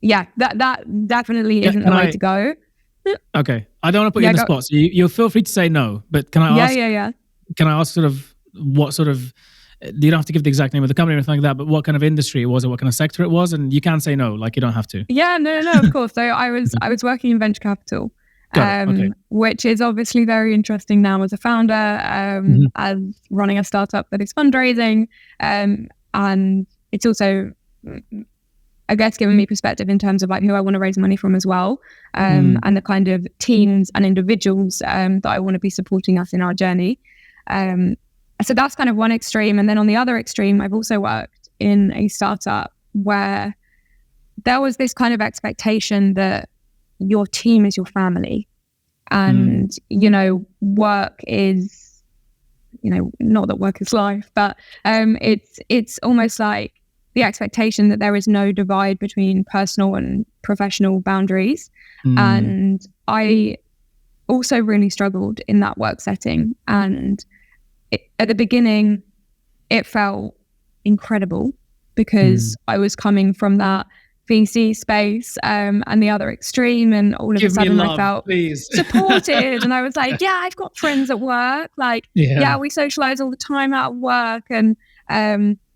That definitely isn't the way to go. Okay. I don't want to put you in the spot, so you'll feel free to say no, but can I ask? Yeah. Can I ask sort of what sort of, you don't have to give the exact name of the company or anything like that, but what kind of industry it was, or what kind of sector it was? And you can say no, you don't have to. Yeah, no, of course. So I was working in venture capital. Okay. Which is obviously very interesting now as a founder, as running a startup that is fundraising. And it's also, I guess, given me perspective in terms of who I want to raise money from as well. And the kind of teams and individuals that I want to be supporting us in our journey. So that's kind of one extreme. And then on the other extreme, I've also worked in a startup where there was this kind of expectation that your team is your family, and work is, not that work is life, but it's almost like the expectation that there is no divide between personal and professional boundaries. And I also really struggled in that work setting, and at the beginning it felt incredible, because I was coming from that VC space and the other extreme, and all of a sudden I felt supported and I was like, yeah, I've got friends at work, like yeah, we socialize all the time out of work, and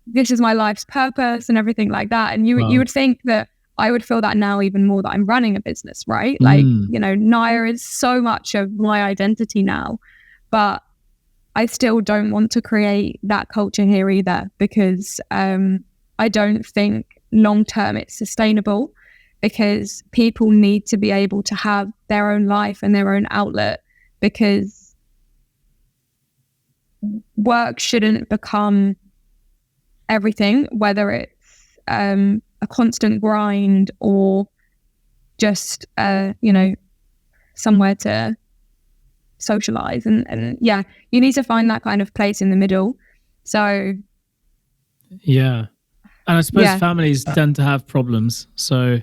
this is my life's purpose and everything like that. And you would think that I would feel that now even more that I'm running a business, right? Like, you know, Naya is so much of my identity now, but I still don't want to create that culture here either, because I don't think long-term it's sustainable, because people need to be able to have their own life and their own outlet, because work shouldn't become everything, whether it's a constant grind or just you know, somewhere to socialize, and yeah, you need to find that kind of place in the middle. So yeah, and I suppose families tend to have problems, so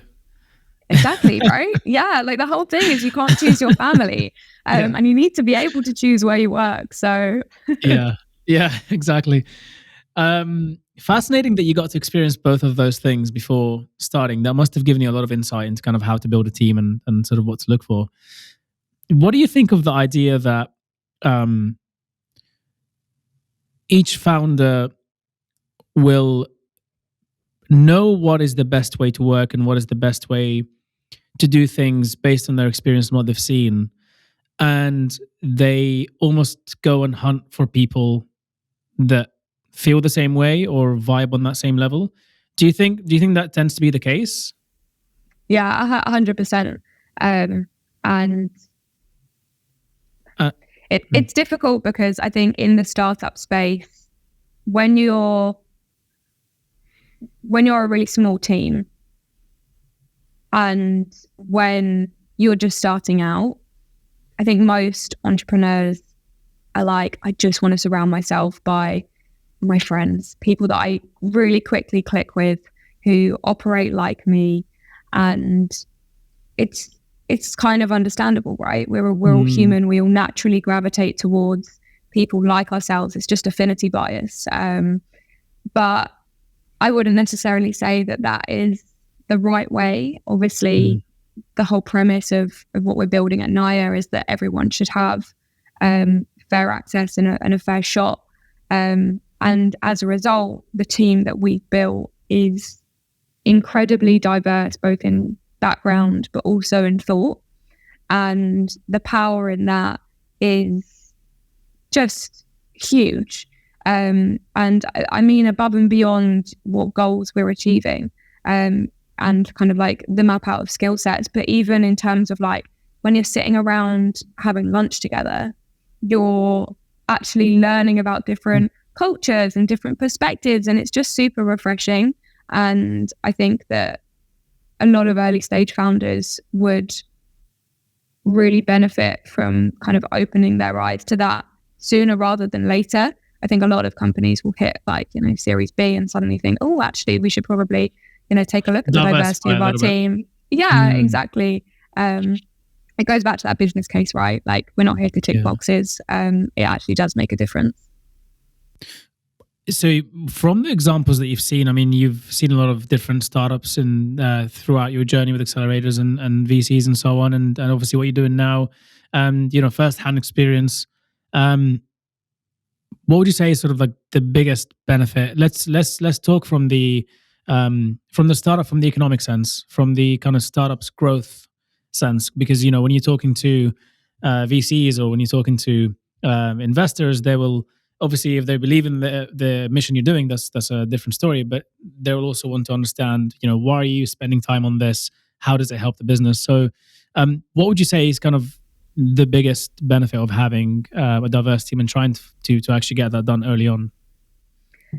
exactly, right? Yeah, like the whole thing is you can't choose your family, and you need to be able to choose where you work. So yeah, exactly. Fascinating that you got to experience both of those things before starting. That must have given you a lot of insight into kind of how to build a team and sort of what to look for. What do you think of the idea that each founder will know what is the best way to work and what is the best way to do things based on their experience and what they've seen, and they almost go and hunt for people that feel the same way or vibe on that same level? Do you think that tends to be the case? Yeah, 100%. And it's difficult because I think in the startup space, when you're a really small team and when you're just starting out, I think most entrepreneurs are like, I just want to surround myself by my friends, people that I really quickly click with, who operate like me. And it's kind of understandable, right? We're all human. We all naturally gravitate towards people like ourselves. It's just affinity bias. But I wouldn't necessarily say that is the right way. Obviously, the whole premise of what we're building at Naya is that everyone should have fair access and a fair shot. And as a result, the team that we've built is incredibly diverse, both in background, but also in thought. And the power in that is just huge. And I mean, above and beyond what goals we're achieving, and kind of like the map out of skill sets. But even in terms of like when you're sitting around having lunch together, you're actually learning about different cultures and different perspectives, and it's just super refreshing. And I think that a lot of early stage founders would really benefit from kind of opening their eyes to that sooner rather than later. I think a lot of companies will hit like, you know, Series B and suddenly think, oh, actually we should probably, you know, take a look at the diversity of our team. Yeah, exactly. It goes back to that business case, right? Like, we're not here to tick boxes. It actually does make a difference. So from the examples that you've seen, I mean, you've seen a lot of different startups and throughout your journey with accelerators and VCs and so on, and obviously what you're doing now, you know, first-hand experience. What would you say is sort of like the biggest benefit? Let's talk from the startup, from the economic sense, from the kind of startup's growth sense, because, you know, when you're talking to VCs or when you're talking to investors, they will obviously, if they believe in the mission you're doing, that's a different story. But they will also want to understand, you know, why are you spending time on this? How does it help the business? So, what would you say is kind of the biggest benefit of having a diverse team and trying to actually get that done early on?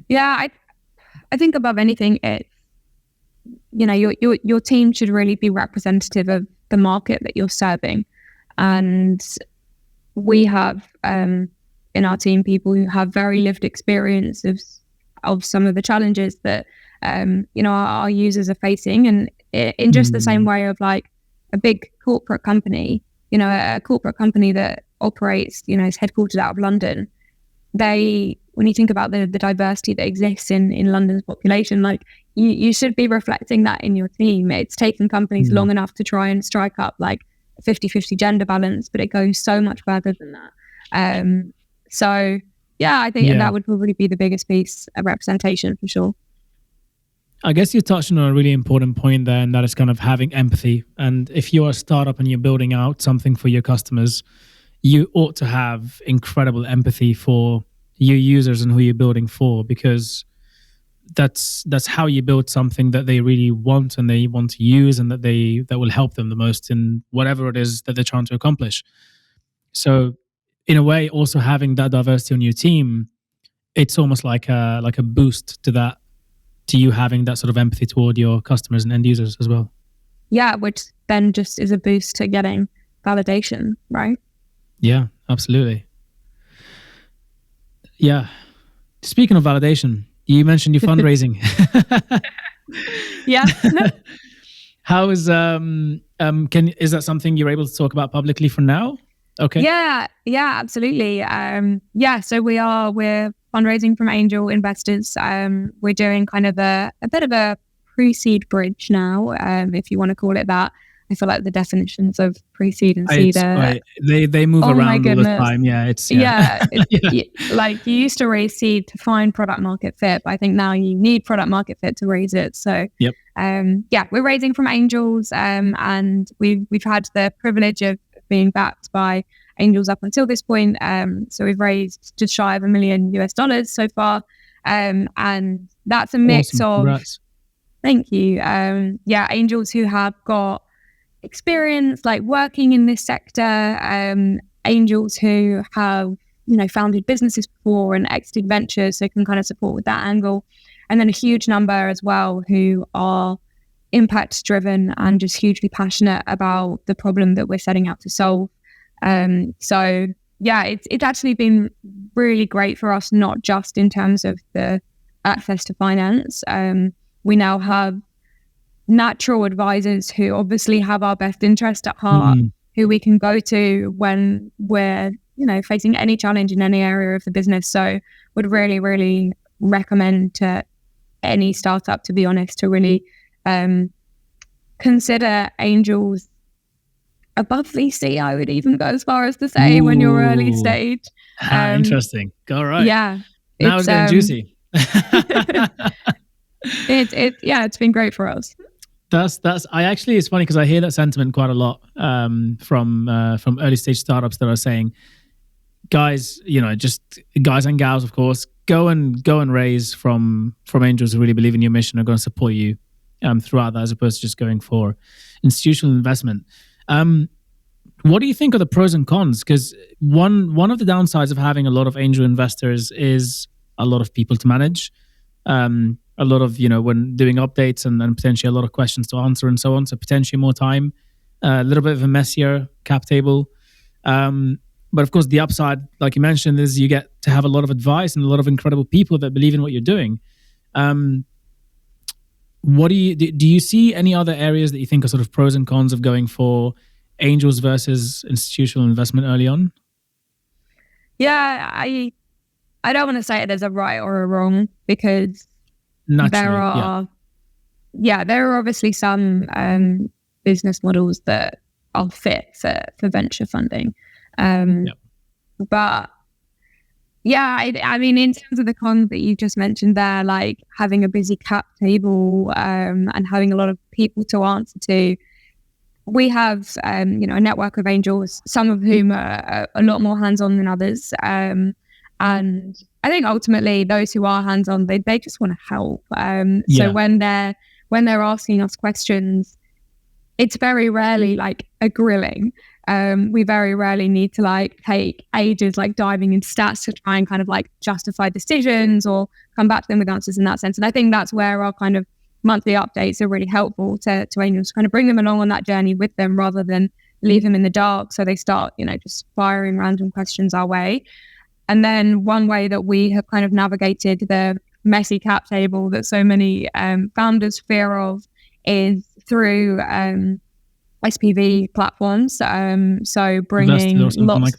Yeah, I think above anything, it's, you know, your team should really be representative of the market that you're serving, and we have in our team people who have very lived experience of some of the challenges that you know, our users are facing, and in just the same way of like a big corporate company, you know, a corporate company that operates, you know, is headquartered out of London. They when you think about the diversity that exists in London's population, like you should be reflecting that in your team. It's taken companies long enough to try and strike up like a 50-50 gender balance, but it goes so much further than that. So yeah, I think that would probably be the biggest piece of representation for sure. I guess you're touching on a really important point there, and that is kind of having empathy. And if you're a startup and you're building out something for your customers, you ought to have incredible empathy for your users and who you're building for, because that's how you build something that they really want and they want to use, and that will help them the most in whatever it is that they're trying to accomplish. So in a way, also having that diversity on your team, it's almost like a boost to you having that sort of empathy toward your customers and end users as well. Yeah, which then just is a boost to getting validation, right? Yeah, absolutely. Yeah. Speaking of validation, you mentioned your fundraising. Yeah. How is is that something you're able to talk about publicly for now? Okay. Yeah, absolutely. So we're fundraising from angel investors. We're doing kind of a bit of a pre-seed bridge now, if you want to call it that. I feel like the definitions of pre-seed and seed they move around all the time. Like you used to raise seed to find product market fit, but I think now you need product market fit to raise it. So we're raising from angels, and we've had the privilege of being backed by angels up until this point. So we've raised just shy of $1 million so far, and that's a mix of. Congrats. Thank you. Angels who have got experience like working in this sector, angels who have founded businesses before and exited ventures, so can kind of support with that angle, and then a huge number as well who are impact driven and just hugely passionate about the problem that we're setting out to solve. It's actually been really great for us, not just in terms of the access to finance. We now have natural advisors who obviously have our best interest at heart, who we can go to when we're facing any challenge in any area of the business. So would really, really recommend to any startup, to be honest, to really consider angels above VC. I would even go as far as to say when you're early stage. Interesting. All right. Yeah. Now it's getting juicy. It's been great for us. It's funny because I hear that sentiment quite a lot from early stage startups that are saying, guys, just guys and gals, of course, go and raise from angels who really believe in your mission, are going to support you throughout that, as opposed to just going for institutional investment. What do you think are the pros and cons? Because one of the downsides of having a lot of angel investors is a lot of people to manage, a lot of when doing updates and potentially a lot of questions to answer and so on. So potentially more time, a little bit of a messier cap table. But of course, the upside, like you mentioned, is you get to have a lot of advice and a lot of incredible people that believe in what you're doing. What do you see any other areas that you think are sort of pros and cons of going for angels versus institutional investment early on? Yeah, I don't want to say there's a right or a wrong, because there are obviously some business models that are fit for venture funding. But I mean, in terms of the cons that you just mentioned there, like having a busy cap table and having a lot of people to answer to, we have a network of angels, some of whom are a lot more hands-on than others. And I think ultimately those who are hands-on, they just want to help. So when they're asking us questions, it's very rarely like a grilling. We very rarely need to take ages diving into stats to try and kind of justify decisions or come back to them with answers in that sense. And I think that's where our kind of monthly updates are really helpful to angels, kind of bring them along on that journey with them rather than leave them in the dark. So they start, just firing random questions our way. And then one way that we have kind of navigated the messy cap table that so many founders fear of is through SPV platforms. So bringing lots.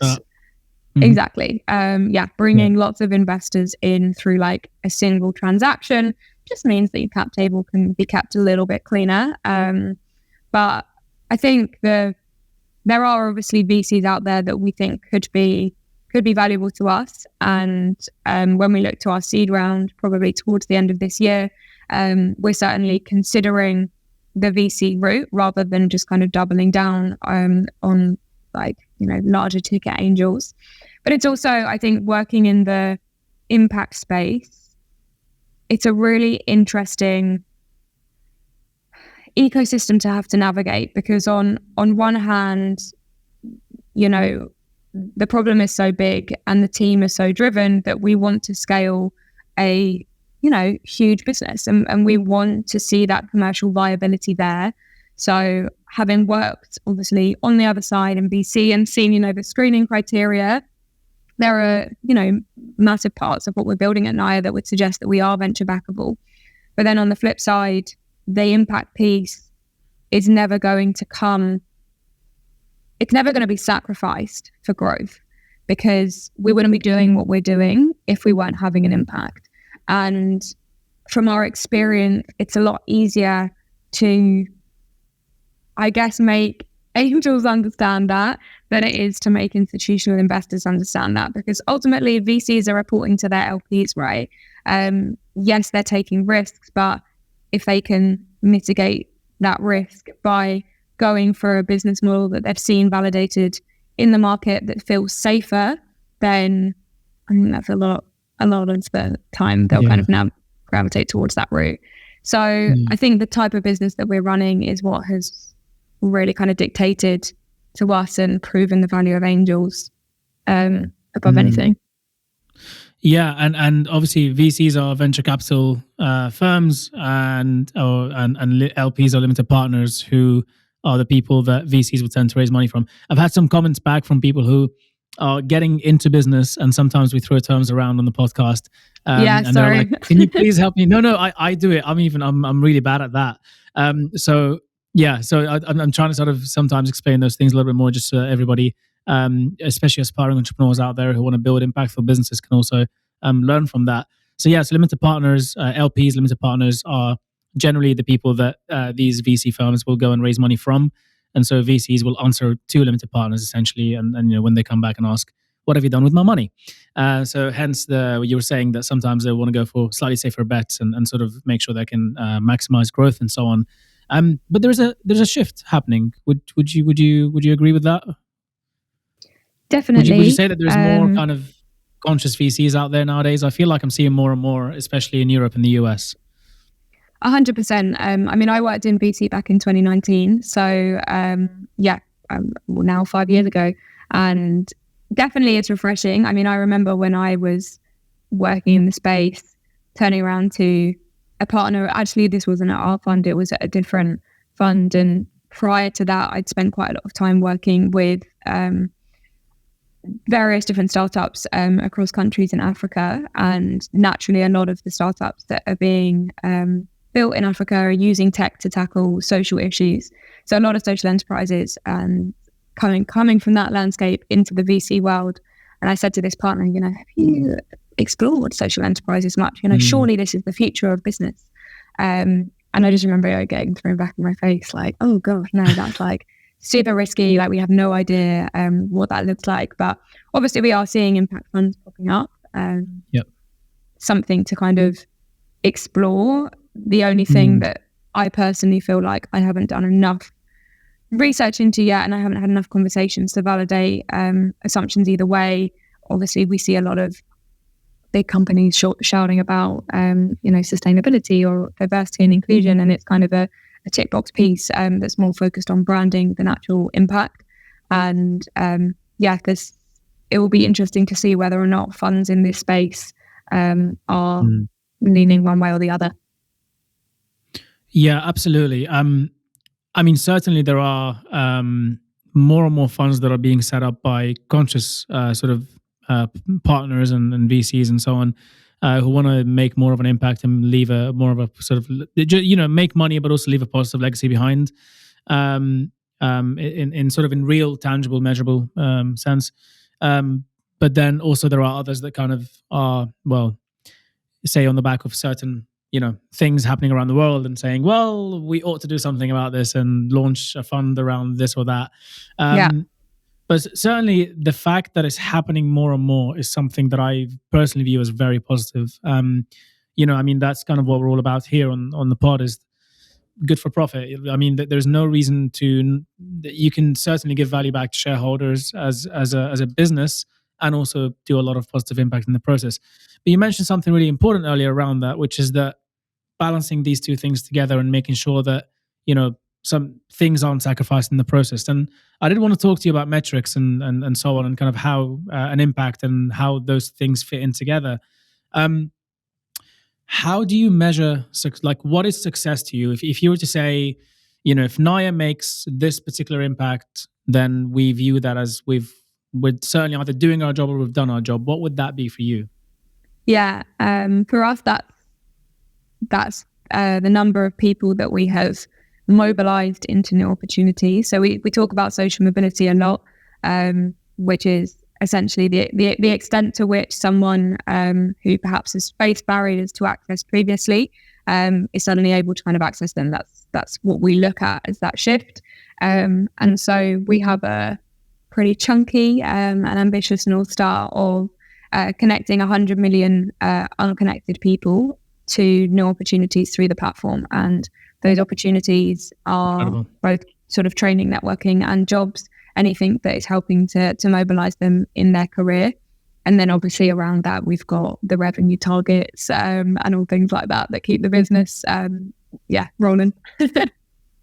Exactly. Bringing lots of investors in through like a single transaction just means that your cap table can be kept a little bit cleaner. But I think there are obviously VCs out there that we think could be valuable to us. And when we look to our seed round, probably towards the end of this year, we're certainly considering the VC route rather than just kind of doubling down on like, larger ticket angels. But it's also, I think, working in the impact space, it's a really interesting ecosystem to have to navigate, because on one hand, the problem is so big and the team is so driven that we want to scale a huge business, and we want to see that commercial viability there. So having worked obviously on the other side in VC and seen the screening criteria, there are massive parts of what we're building at Naya that would suggest that we are venture backable. But then on the flip side, the impact piece is never going to come, it's never going to be sacrificed for growth, because we wouldn't be doing what we're doing if we weren't having an impact. And from our experience, it's a lot easier to, I guess, make angels understand that than it is to make institutional investors understand that, because ultimately VCs are reporting to their LPs, right? Yes, they're taking risks, but if they can mitigate that risk by going for a business model that they've seen validated in the market that feels safer, then I think that's a lot of the time they'll kind of now gravitate towards that route. So I think the type of business that we're running is what has really kind of dictated to us and proven the value of angels above anything. Yeah, and obviously VCs are venture capital firms, and LPs are limited partners, who are the people that VCs would tend to raise money from. I've had some comments back from people who are getting into business, and sometimes we throw terms around on the podcast. And sorry. they're like, "Can you please help me?" No, I do it. I'm really bad at that. So I'm trying to sort of sometimes explain those things a little bit more, just so everybody, especially aspiring entrepreneurs out there who want to build impactful businesses, can also learn from that. So limited partners, LPs, limited partners are generally the people that these VC firms will go and raise money from. And so VCs will answer to limited partners essentially, and when they come back and ask, "What have you done with my money?" So hence you were saying that sometimes they want to go for slightly safer bets and sort of make sure they can maximize growth and so on. But there's a shift happening. Would you agree with that? Definitely. Would you say that there's more kind of conscious VCs out there nowadays? I feel like I'm seeing more and more, especially in Europe and the US. 100%. I worked in VC back in 2019. So now 5 years ago. And definitely it's refreshing. I remember when I was working in the space, turning around to a partner. Actually, this wasn't at our fund, it was at a different fund. And prior to that, I'd spent quite a lot of time working with various different startups across countries in Africa. And naturally, a lot of the startups that are being built in Africa are using tech to tackle social issues. So a lot of social enterprises coming from that landscape into the VC world. And I said to this partner, have you explored social enterprises much? Surely this is the future of business. And I just remember getting thrown back in my face like, oh God, no, that's like super risky. Like we have no idea what that looks like. But obviously we are seeing impact funds popping up. Something to kind of explore. The only thing that I personally feel like I haven't done enough research into yet, and I haven't had enough conversations to validate assumptions either way. Obviously, we see a lot of big companies shouting about sustainability or diversity and inclusion, and it's kind of a tick box piece that's more focused on branding than actual impact. And it will be interesting to see whether or not funds in this space are leaning one way or the other. Yeah, absolutely. Certainly there are more and more funds that are being set up by conscious partners and VCs and so on, who want to make more of an impact and leave more of a sort of, make money, but also leave a positive legacy behind, in real, tangible, measurable sense. but then also there are others that kind of are, well, say on the back of certain, things happening around the world and saying, well, we ought to do something about this and launch a fund around this or that. Yeah. But certainly the fact that it's happening more and more is something that I personally view as very positive. That's kind of what we're all about here on the pod, is good for profit. I mean, there's no reason you can certainly give value back to shareholders as a business, and also do a lot of positive impact in the process. But you mentioned something really important earlier around that, which is that balancing these two things together and making sure that, some things aren't sacrificed in the process. And I did want to talk to you about metrics and so on, and kind of how an impact and how those things fit in together. How do you measure, what is success to you? If you were to say, if Naya makes this particular impact, then we view that as we're certainly either doing our job or we've done our job. What would that be for you? Yeah, for us, that's the number of people that we have mobilized into new opportunities. So we talk about social mobility a lot, which is essentially the extent to which someone who perhaps has faced barriers to access previously is suddenly able to kind of access them. That's what we look at as that shift. And so we have a pretty chunky and ambitious North Star of connecting 100 million unconnected people to new opportunities through the platform. And those opportunities are Incredible. Both sort of training, networking, and jobs, anything that is helping to mobilize them in their career. And then obviously around that, we've got the revenue targets and all things like that keep the business rolling.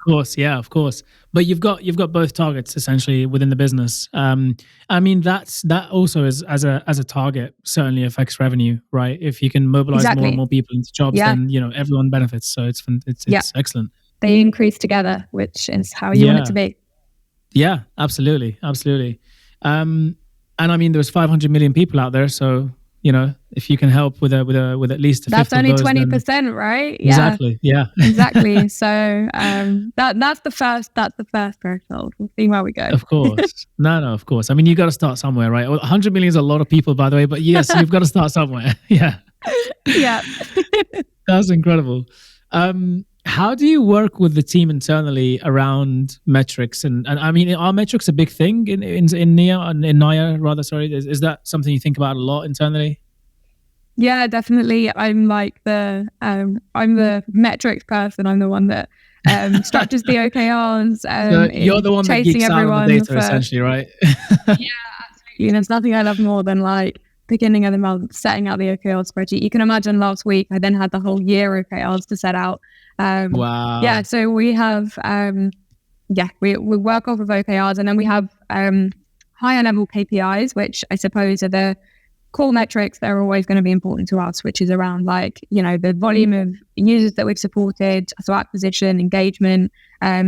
Of course. But you've got both targets essentially within the business. I mean, that also is as a target certainly affects revenue, right? If you can mobilize more and more people into jobs, then everyone benefits. So it's excellent. They increase together, which is how you want it to be. Yeah, absolutely. And I mean, there's 500 million people out there, so if you can help with at least a that's fifth only of those, 20%, right? Yeah. Exactly. Yeah. Exactly. So that's the first threshold. We'll see where we go. Of course. No, of course. I mean, you got to start somewhere, right? 100 million is a lot of people, by the way, but yes, you've got to start somewhere. Yeah. Yeah. That's incredible. How do you work with the team internally around metrics? And I mean, are metrics a big thing in Naya rather? Sorry, is that something you think about a lot internally? Yeah, definitely. I'm like I'm the metrics person. I'm the one that structures the OKRs. So you're the one that geeks out on the data, essentially, right? Yeah, absolutely. There's nothing I love more than like beginning of the month setting out the OKR spreadsheet. You can imagine last week I then had the whole year OKRs to set out. Wow. Yeah, so we have we work off of OKRs, and then we have higher level KPIs, which I suppose are the core metrics that are always going to be important to us, which is around the volume of users that we've supported, so acquisition, engagement,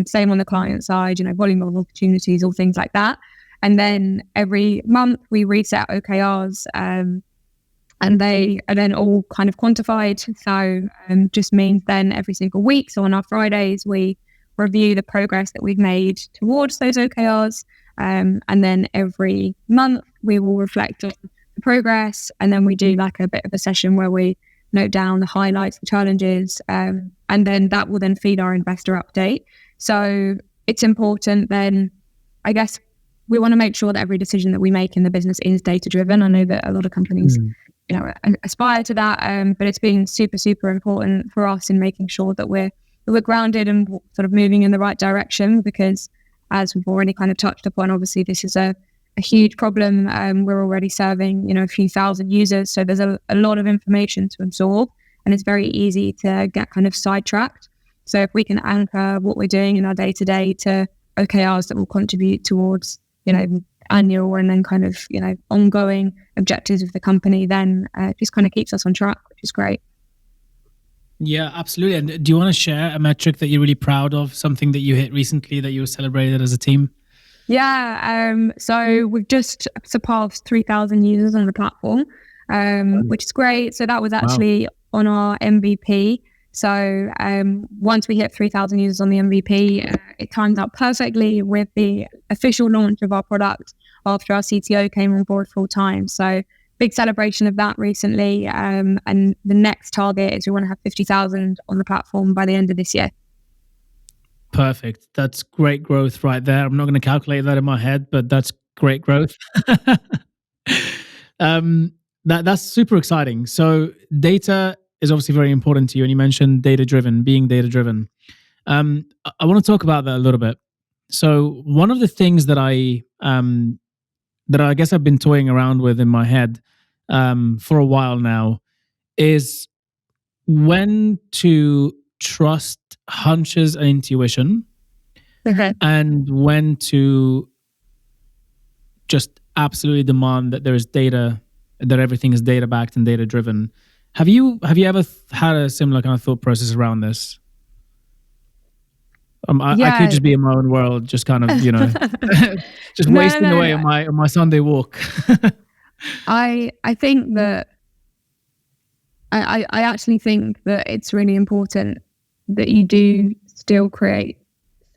same on the client side, volume of opportunities, all things like that. And then every month we reset OKRs, and they are then all kind of quantified. So just means then every single week, so on our Fridays, we review the progress that we've made towards those OKRs. And then every month we will reflect on the progress, and then we do like a bit of a session where we note down the highlights, the challenges, and then that will then feed our investor update. So it's important then, I guess, we want to make sure that every decision that we make in the business is data driven. I know that a lot of companies aspire to that, but it's been super, super important for us in making sure that we're grounded and sort of moving in the right direction, because as we've already kind of touched upon, obviously this is a huge problem. We're already serving, a few thousand users, so there's a lot of information to absorb, and it's very easy to get kind of sidetracked. So if we can anchor what we're doing in our day-to-day to OKRs that will contribute towards, annual and then kind of, ongoing objectives of the company, then it just kind of keeps us on track, which is great. Yeah, absolutely. And do you want to share a metric that you're really proud of, something that you hit recently that you were celebrated as a team? Yeah, so we've just surpassed 3,000 users on the platform, which is great. So that was actually on our MVP. So once we hit 3,000 users on the MVP, it timed out perfectly with the official launch of our product after our CTO came on board full time. So big celebration of that recently. And the next target is we want to have 50,000 on the platform by the end of this year. Perfect. That's great growth right there. I'm not going to calculate that in my head, but that's great growth. That's super exciting. So data is obviously very important to you, and you mentioned being data driven. I want to talk about that a little bit. So one of the things that I guess I've been toying around with in my head for a while now is when to trust hunches and intuition, and when to just absolutely demand that there is data, that everything is data backed and data driven. Have you ever had a similar kind of thought process around this? I could just be in my own world, just kind of, just wasting away on my Sunday walk. I think that I actually think that it's really important that you do still create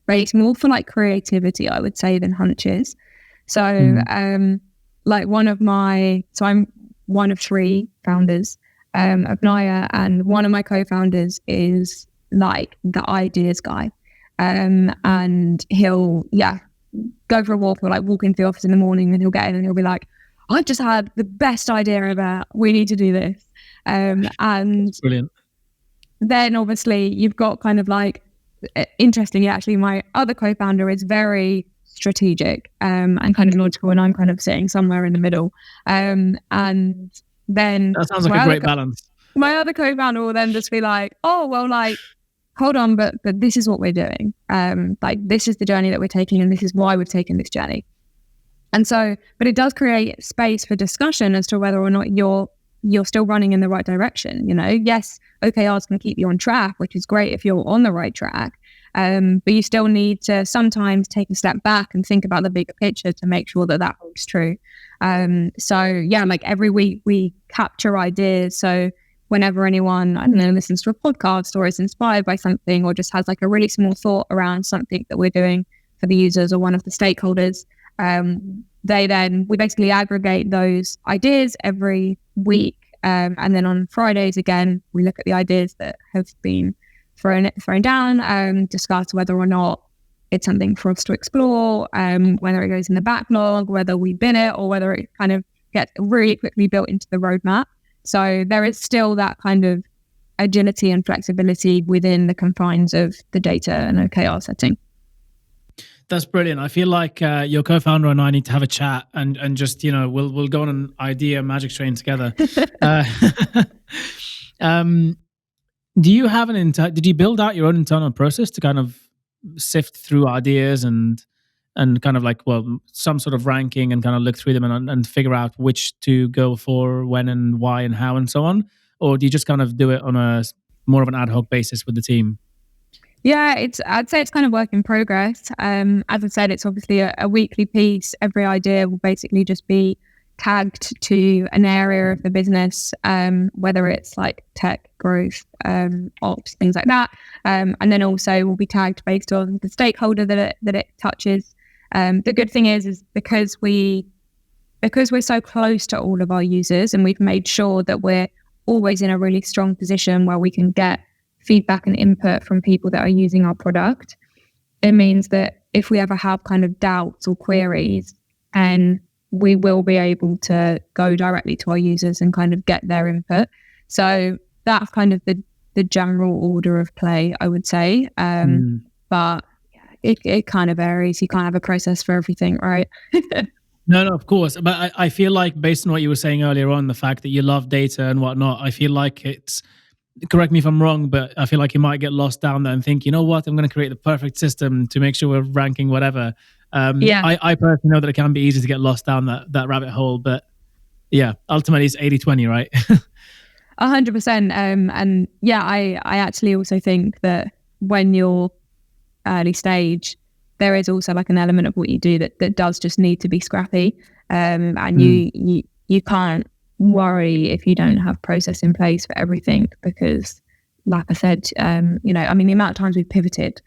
space more for like creativity, I would say, than hunches. So I'm one of 3 founders of Naya, and one of my co-founders is like the ideas guy. And he'll go for a walk, or like walk into the office in the morning, and he'll get in and he'll be like, I've just had the best idea ever, we need to do this. And brilliant. Then obviously you've got kind of like, interestingly actually, my other co-founder is very strategic and kind of logical, and I'm kind of sitting somewhere in the middle. And then that sounds like a great balance. My other co-founder will then just be like, oh well, like, hold on, but this is what we're doing. Like, this is the journey that we're taking, and this is why we've taken this journey. And so, but it does create space for discussion as to whether or not you're still running in the right direction. Yes, OKRs can keep you on track, which is great if you're on the right track. But you still need to sometimes take a step back and think about the bigger picture to make sure that holds true. Like every week we capture ideas. So whenever anyone, I don't know, listens to a podcast or is inspired by something, or just has like a really small thought around something that we're doing for the users or one of the stakeholders, we basically aggregate those ideas every week. And then on Fridays, again, we look at the ideas that have been thrown down, discuss whether or not it's something for us to explore, whether it goes in the backlog, whether we bin it, or whether it kind of gets really quickly built into the roadmap. So there is still that kind of agility and flexibility within the confines of the data and OKR setting. That's brilliant. I feel like your co-founder and I need to have a chat and just, we'll go on an idea magic train together. Do you have did you build out your own internal process to kind of sift through ideas and kind of like, some sort of ranking and kind of look through them and figure out which to go for, when and why and how and so on? Or do you just kind of do it on a more of an ad hoc basis with the team? Yeah, I'd say it's kind of work in progress. As I said, it's obviously a weekly piece. Every idea will basically just be tagged to an area of the business, whether it's like tech, growth, ops, things like that. And then also will be tagged based on the stakeholder that it touches. The good thing is because we're so close to all of our users, and we've made sure that we're always in a really strong position where we can get feedback and input from people that are using our product. It means that if we ever have kind of doubts or queries, and we will be able to go directly to our users and kind of get their input. So that's kind of the general order of play, I would say. But it kind of varies. You can't have a process for everything, right? No, of course. But I feel like, based on what you were saying earlier on, the fact that you love data and whatnot, I feel like it's, correct me if I'm wrong, but I feel like you might get lost down there and think, you know what, I'm going to create the perfect system to make sure we're ranking whatever. I personally know that it can be easy to get lost down that rabbit hole, but yeah, ultimately it's 80-20, right? 100%. And yeah, I actually also think that when you're early stage, there is also like an element of what you do that does just need to be scrappy. And you can't worry if you don't have process in place for everything, because like I said, the amount of times we've pivoted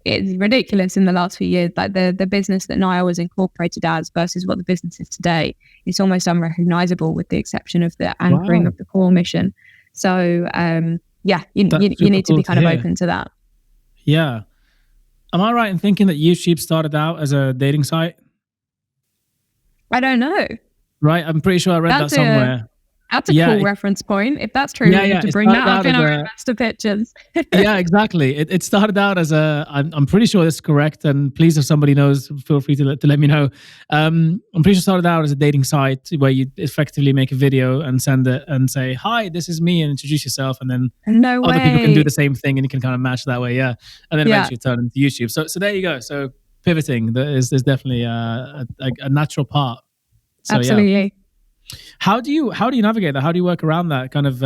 it's ridiculous in the last few years, like the business that Naya was incorporated as versus what the business is today. It's almost unrecognizable with the exception of the anchoring of the core mission. So you need to be kind of open to that. Yeah. Am I right in thinking that YouTube started out as a dating site? I don't know. Right? I'm pretty sure I read that somewhere. That's a cool reference point. If that's true, we need to bring that up in our investor pitches. Yeah, exactly. It started out as I'm pretty sure this is correct, and please, if somebody knows, feel free to let me know. I'm pretty sure it started out as a dating site where you effectively make a video and send it and say, hi, this is me, and introduce yourself, and then other people can do the same thing, and you can kind of match that way, yeah. And then eventually turn into YouTube. So there you go. So pivoting is definitely a natural part. So, absolutely. Yeah. How do you navigate that? How do you work around that kind of?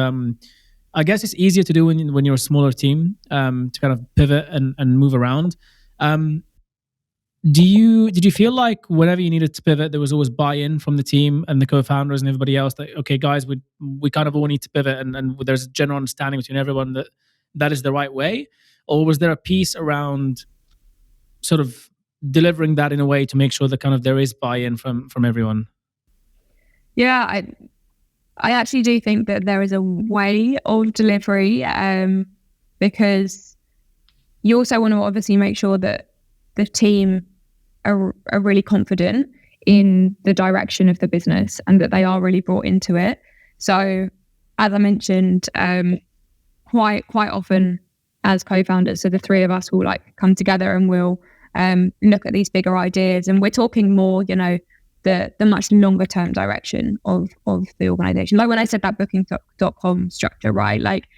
I guess it's easier to do when you're a smaller team to kind of pivot and move around. Did you feel like whenever you needed to pivot, there was always buy-in from the team and the co-founders and everybody else that, okay, guys, we kind of all need to pivot, and there's a general understanding between everyone that is the right way? Or was there a piece around sort of delivering that in a way to make sure that kind of there is buy-in from everyone? Yeah, I actually do think that there is a way of delivery, because you also want to obviously make sure that the team are really confident in the direction of the business and that they are really brought into it. So as I mentioned, quite often as co-founders, so the three of us will like come together and we'll look at these bigger ideas, and we're talking more, the much longer term direction of the organization. Like when I said that booking.com structure, right? Like,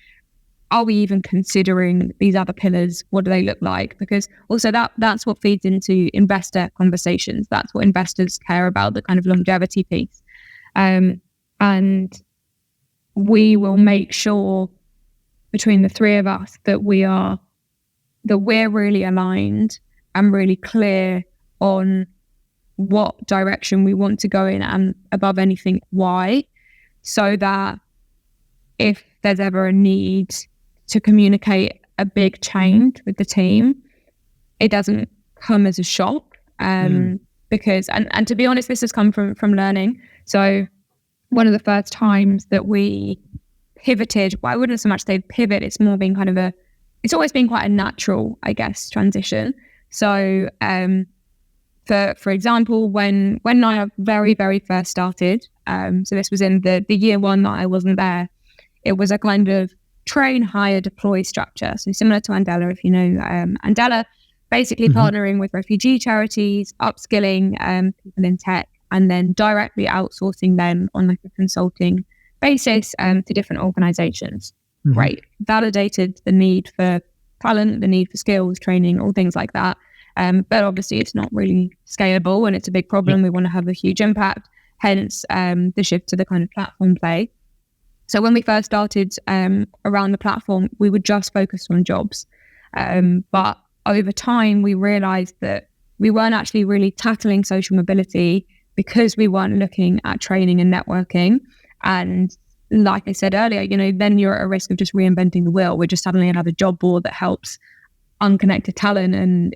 are we even considering these other pillars? What do they look like? Because also that's what feeds into investor conversations. That's what investors care about, the kind of longevity piece. And we will make sure between the three of us that we're really aligned and really clear on what direction we want to go in, and above anything, why, so that if there's ever a need to communicate a big change with the team, it doesn't come as a shock. Because, and to be honest, this has come from learning. So one of the first times that we pivoted, well, I wouldn't so much say pivot, it's more been kind of it's always been quite a natural, I guess, transition. So, for example, when I very, very first started, so this was in the year one that I wasn't there, it was a kind of train, hire, deploy structure. So similar to Andela, if you know, Andela, basically partnering with refugee charities, upskilling people in tech, and then directly outsourcing them on like a consulting basis to different organizations. Right. Validated the need for talent, the need for skills, training, all things like that. But obviously it's not really scalable and it's a big problem. We want to have a huge impact, hence the shift to the kind of platform play. So when we first started around the platform, we were just focused on jobs. But over time, we realized that we weren't actually really tackling social mobility because we weren't looking at training and networking. And like I said earlier, then you're at a risk of just reinventing the wheel. We're just suddenly another job board that helps unconnected talent, and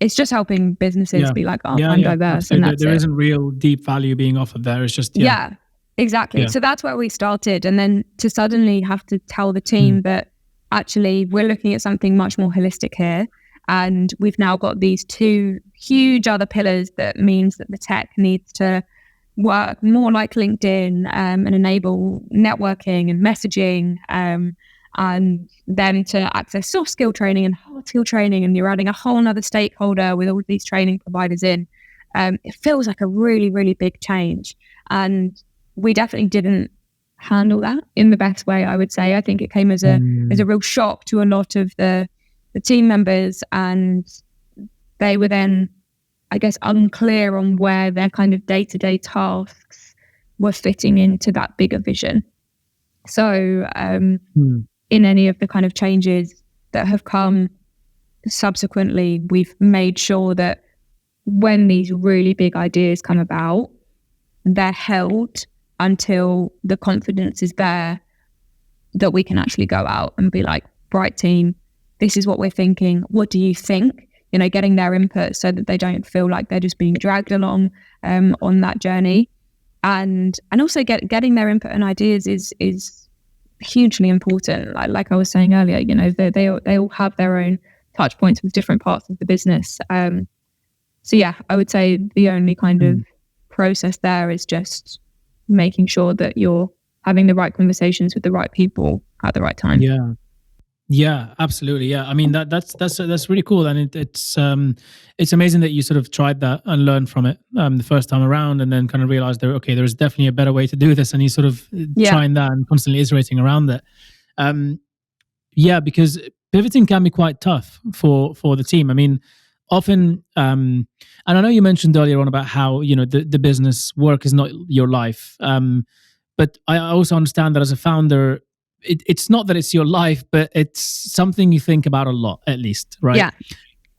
it's just helping businesses be like, I'm diverse. And there isn't real deep value being offered there. It's just, exactly. So that's where we started. And then to suddenly have to tell the team that actually we're looking at something much more holistic here. And we've now got these two huge other pillars that means that the tech needs to work more like LinkedIn and enable networking and messaging, and then to access soft skill training and hard skill training, and you're adding a whole other stakeholder with all of these training providers in. It feels like a really, really big change. And we definitely didn't handle that in the best way, I would say. I think it came as a real shock to a lot of the team members, and they were then, I guess, unclear on where their kind of day-to-day tasks were fitting into that bigger vision. So in any of the kind of changes that have come subsequently, we've made sure that when these really big ideas come about, they're held until the confidence is there that we can actually go out and be like, right team, this is what we're thinking. What do you think? Getting their input so that they don't feel like they're just being dragged along on that journey. And also getting their input and ideas is hugely important. Like I was saying earlier, they all have their own touch points with different parts of the business. So yeah, I would say the only kind of process there is just making sure that you're having the right conversations with the right people at the right time. Yeah, absolutely. Yeah, I mean that's really cool, and it's amazing that you sort of tried that and learned from it the first time around, and then kind of realized there's definitely a better way to do this, and you sort of trying that and constantly iterating around that. Because pivoting can be quite tough for the team. I mean, often, and I know you mentioned earlier on about how the business work is not your life, but I also understand that as a founder, it's not that it's your life, but it's something you think about a lot, at least, right? Yeah.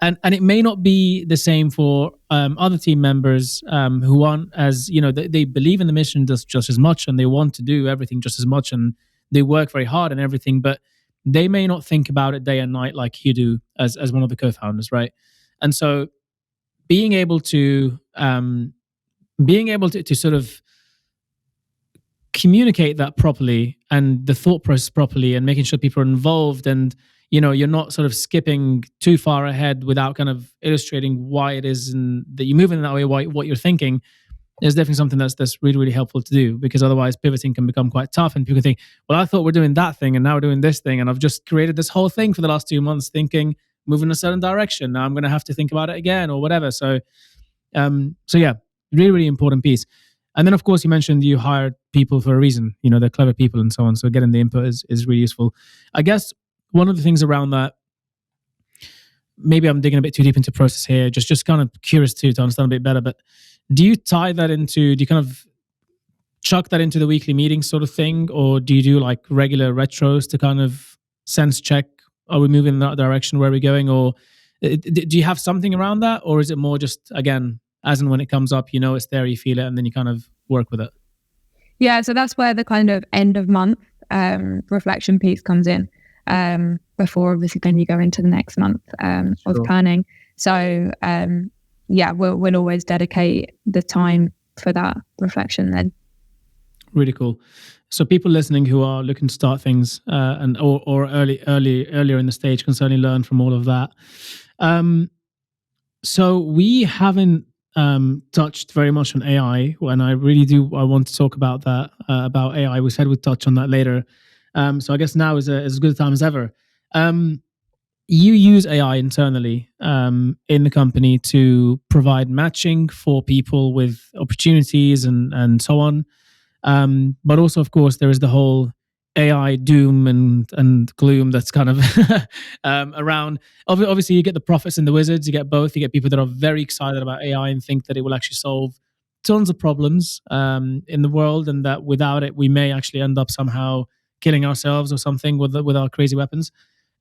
And it may not be the same for other team members who aren't as, they believe in the mission just as much, and they want to do everything just as much, and they work very hard and everything, but they may not think about it day and night like you do as one of the co-founders, right? And so being able to sort of communicate that properly and the thought process properly, and making sure people are involved, and you're not sort of skipping too far ahead without kind of illustrating why it is and that you move in that way, what you're thinking, is definitely something that's really, really helpful to do, because otherwise pivoting can become quite tough, and people think, well, I thought we're doing that thing and now we're doing this thing, and I've just created this whole thing for the last 2 months thinking move in a certain direction, now I'm going to have to think about it again or whatever. So yeah, really, really important piece. And then, of course, you mentioned you hired people for a reason. They're clever people and so on. So getting the input is really useful. I guess one of the things around that, maybe I'm digging a bit too deep into process here, just kind of curious to understand a bit better, but do you kind of chuck that into the weekly meeting sort of thing? Or do you do like regular retros to kind of sense check, are we moving in that direction, where are we going? Or do you have something around that? Or is it more just, again, as and when it comes up, it's there, you feel it, and then you kind of work with it? Yeah, so that's where the kind of end of month reflection piece comes in, before obviously then you go into the next month of planning. So we'll always dedicate the time for that reflection then. Really cool. So people listening who are looking to start things or earlier in the stage can certainly learn from all of that. So we haven't touched very much on AI, and I want to talk about that, about AI. We said we'd touch on that later. So I guess now is as good a time as ever. You use AI internally in the company to provide matching for people with opportunities and so on. But also, of course, there is the whole AI doom and gloom that's kind of around. Obviously, you get the prophets and the wizards. You get both. You get people that are very excited about AI and think that it will actually solve tons of problems in the world, and that without it, we may actually end up somehow killing ourselves or something with our crazy weapons.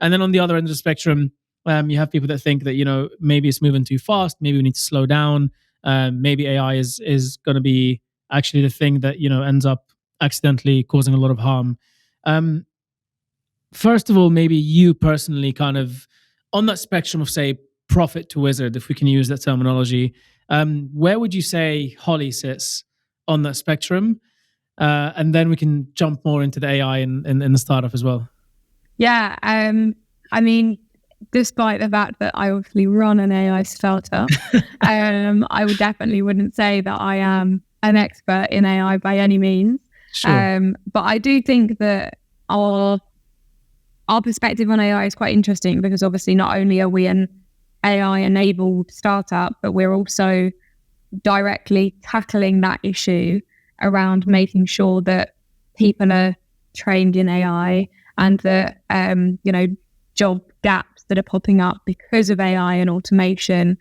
And then on the other end of the spectrum, you have people that think that maybe it's moving too fast. Maybe we need to slow down. Maybe AI is going to be actually the thing that ends up accidentally causing a lot of harm. First of all, maybe you personally, kind of on that spectrum of, say, prophet to wizard, if we can use that terminology, where would you say Holly sits on that spectrum? And then we can jump more into the AI and the startup as well. Yeah, I mean, despite the fact that I obviously run an AI startup, I wouldn't say that I am an expert in AI by any means. Sure. But I do think that our perspective on AI is quite interesting, because obviously not only are we an AI-enabled startup, but we're also directly tackling that issue around making sure that people are trained in AI, and that job gaps that are popping up because of AI and automation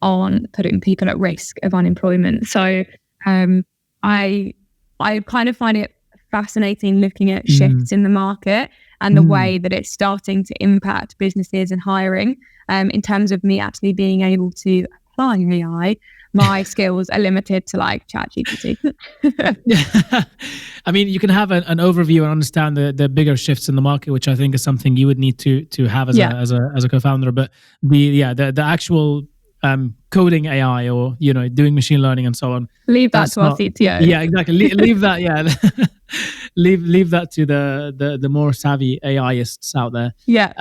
aren't putting people at risk of unemployment. So I kind of find it fascinating looking at shifts in the market and the way that it's starting to impact businesses and hiring, in terms of me actually being able to applying AI, my skills are limited to like ChatGPT. I mean, you can have an overview and understand the bigger shifts in the market, which I think is something you would need to have as a co-founder. But the actual coding AI, or doing machine learning and so on, Leave that to our CTO. Yeah, exactly. Leave that. Yeah, leave that to the more savvy AIists out there. Yeah.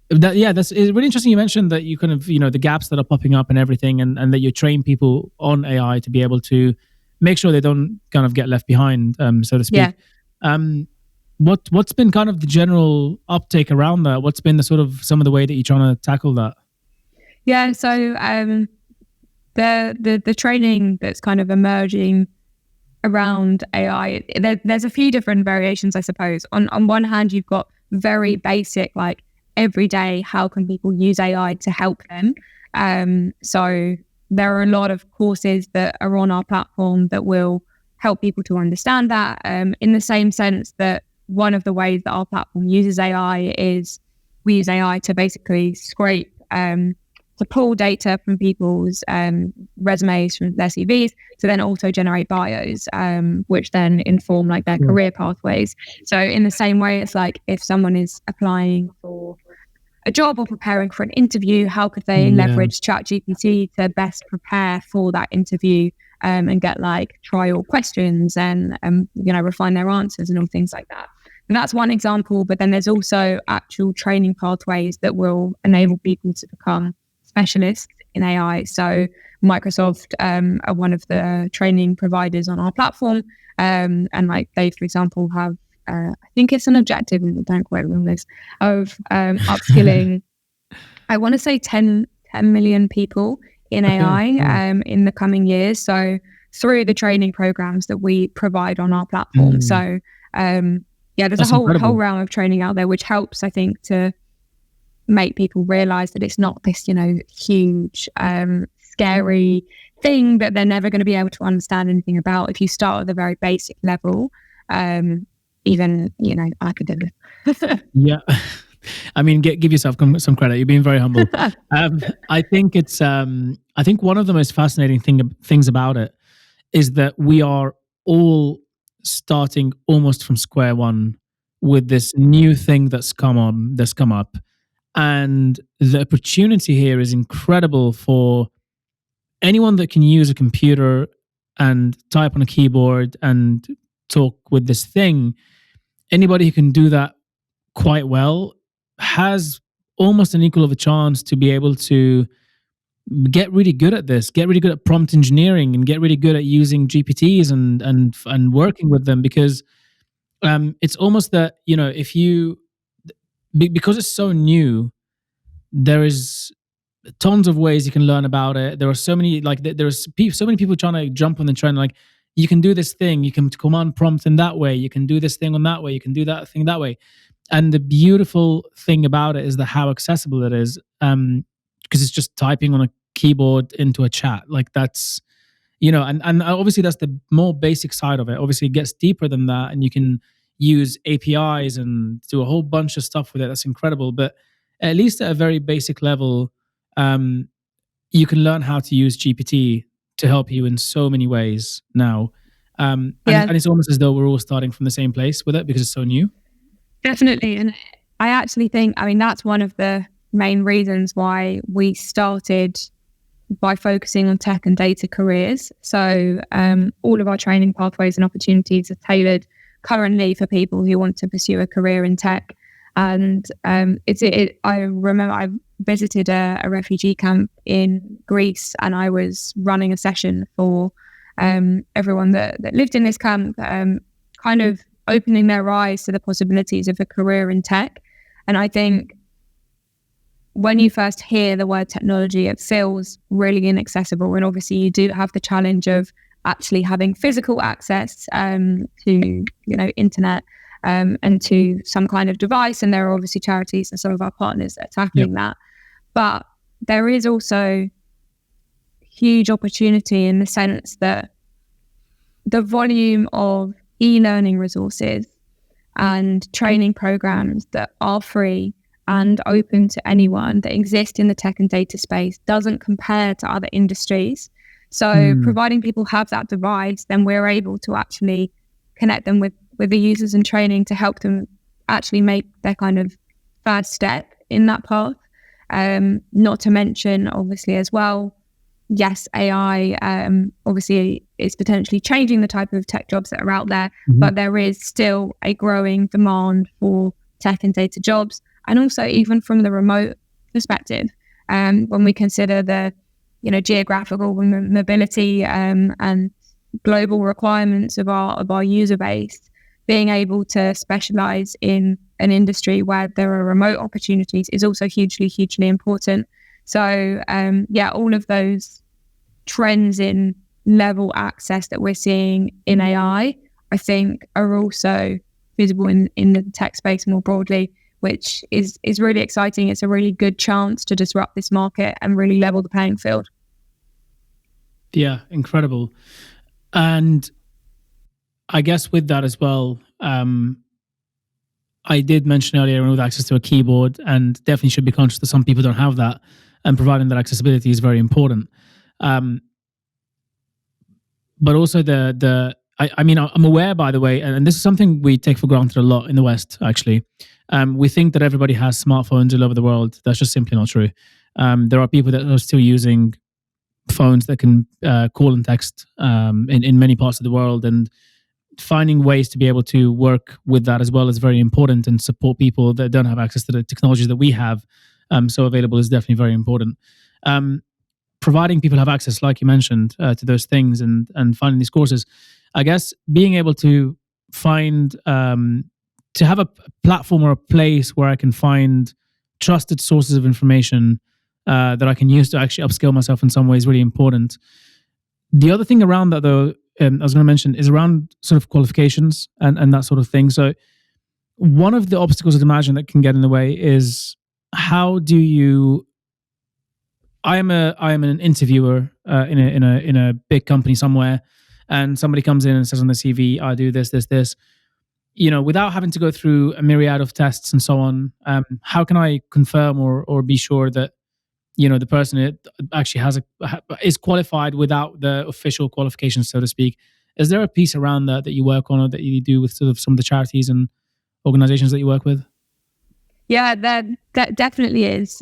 That's it's really interesting. You mentioned that you kind of the gaps that are popping up and everything, and that you train people on AI to be able to make sure they don't kind of get left behind, so to speak. Yeah. What's been kind of the general uptake around that? What's been the sort of some of the way that you're trying to tackle that? Yeah, so the training that's kind of emerging around AI, there's a few different variations, I suppose. On one hand, you've got very basic, like every day, how can people use AI to help them? So there are a lot of courses that are on our platform that will help people to understand that, in the same sense that one of the ways that our platform uses AI is we use AI to basically scrape, to pull data from people's resumes, from their CVs, to then also generate bios, which then inform like their career pathways. So in the same way, it's like if someone is applying for a job or preparing for an interview, how could they leverage ChatGPT to best prepare for that interview, and get like trial questions and refine their answers and all things like that. And that's one example, but then there's also actual training pathways that will enable people to become specialists in AI. So Microsoft are one of the training providers on our platform, and like they, for example, have I think it's an objective, and don't quote me on this, of upskilling, I want to say 10 million people in AI in the coming years. So through the training programs that we provide on our platform. So there's That's a whole realm of training out there, which helps, I think, to make people realize that it's not this, huge, scary thing that they're never going to be able to understand anything about. If you start at the very basic level, even, I could do it. Yeah. I mean, give yourself some credit. You're being very humble. I think I think one of the most fascinating things about it is that we are all starting almost from square one with this new thing that's come up. And the opportunity here is incredible for anyone that can use a computer and type on a keyboard and talk with this thing. Anybody who can do that quite well has almost an equal of a chance to be able to get really good at this, get really good at prompt engineering, and get really good at using GPTs and working with them, because it's almost that, if you, because it's so new, there is tons of ways you can learn about it. There are so many, like there's so many people trying to jump on the trend. Like, you can do this thing, you can command prompt in that way, you can do this thing on that way, you can do that thing that way. And the beautiful thing about it is that how accessible it is, because it's just typing on a keyboard into a chat. Like that's, and obviously that's the more basic side of it. Obviously it gets deeper than that, and you can use APIs and do a whole bunch of stuff with it. That's incredible. But at least at a very basic level, you can learn how to use GPT to help you in so many ways now. And it's almost as though we're all starting from the same place with it because it's so new. Definitely. And I actually think, that's one of the main reasons why we started by focusing on tech and data careers. So all of our training pathways and opportunities are tailored currently for people who want to pursue a career in tech. And I remember I visited a refugee camp in Greece, and I was running a session for everyone that lived in this camp, kind of opening their eyes to the possibilities of a career in tech. And I think when you first hear the word technology, it feels really inaccessible. And obviously you do have the challenge of actually having physical access to, internet, and to some kind of device. And there are obviously charities and some of our partners that are tackling that. But there is also huge opportunity in the sense that the volume of e-learning resources and training programs that are free and open to anyone that exists in the tech and data space doesn't compare to other industries. So providing people have that device, then we're able to actually connect them with the users and training to help them actually make their kind of first step in that path. Not to mention, obviously, as well, yes, AI obviously is potentially changing the type of tech jobs that are out there, but there is still a growing demand for tech and data jobs. And also even from the remote perspective, when we consider the geographical mobility and global requirements of our user base, being able to specialize in an industry where there are remote opportunities is also hugely important. So all of those trends in level access that we're seeing in AI, I think are also visible in the tech space more broadly, which is really exciting. It's a really good chance to disrupt this market and really level the playing field. Yeah, incredible. And I guess with that as well, I did mention earlier with access to a keyboard, and definitely should be conscious that some people don't have that, and providing that accessibility is very important. But also I mean, I'm aware, by the way, and this is something we take for granted a lot in the West, actually. We think that everybody has smartphones all over the world. That's just simply not true. There are people that are still using phones that can call and text in many parts of the world, and finding ways to be able to work with that as well is very important, and support people that don't have access to the technology that we have so available is definitely very important. Providing people have access, like you mentioned, to those things, and finding these courses, I guess being able to find to have a platform or a place where I can find trusted sources of information that I can use to actually upskill myself in some way is really important. The other thing around that, though, I was going to mention, is around sort of qualifications and that sort of thing. So one of the obstacles I'd imagine that can get in the way is, how do you... I am an interviewer in a big company somewhere, and somebody comes in and says on the CV, I do this, without having to go through a myriad of tests and so on. How can I confirm or be sure that the person actually is qualified without the official qualifications, so to speak? Is there a piece around that you work on, or that you do with sort of some of the charities and organizations that you work with? Yeah, that definitely is.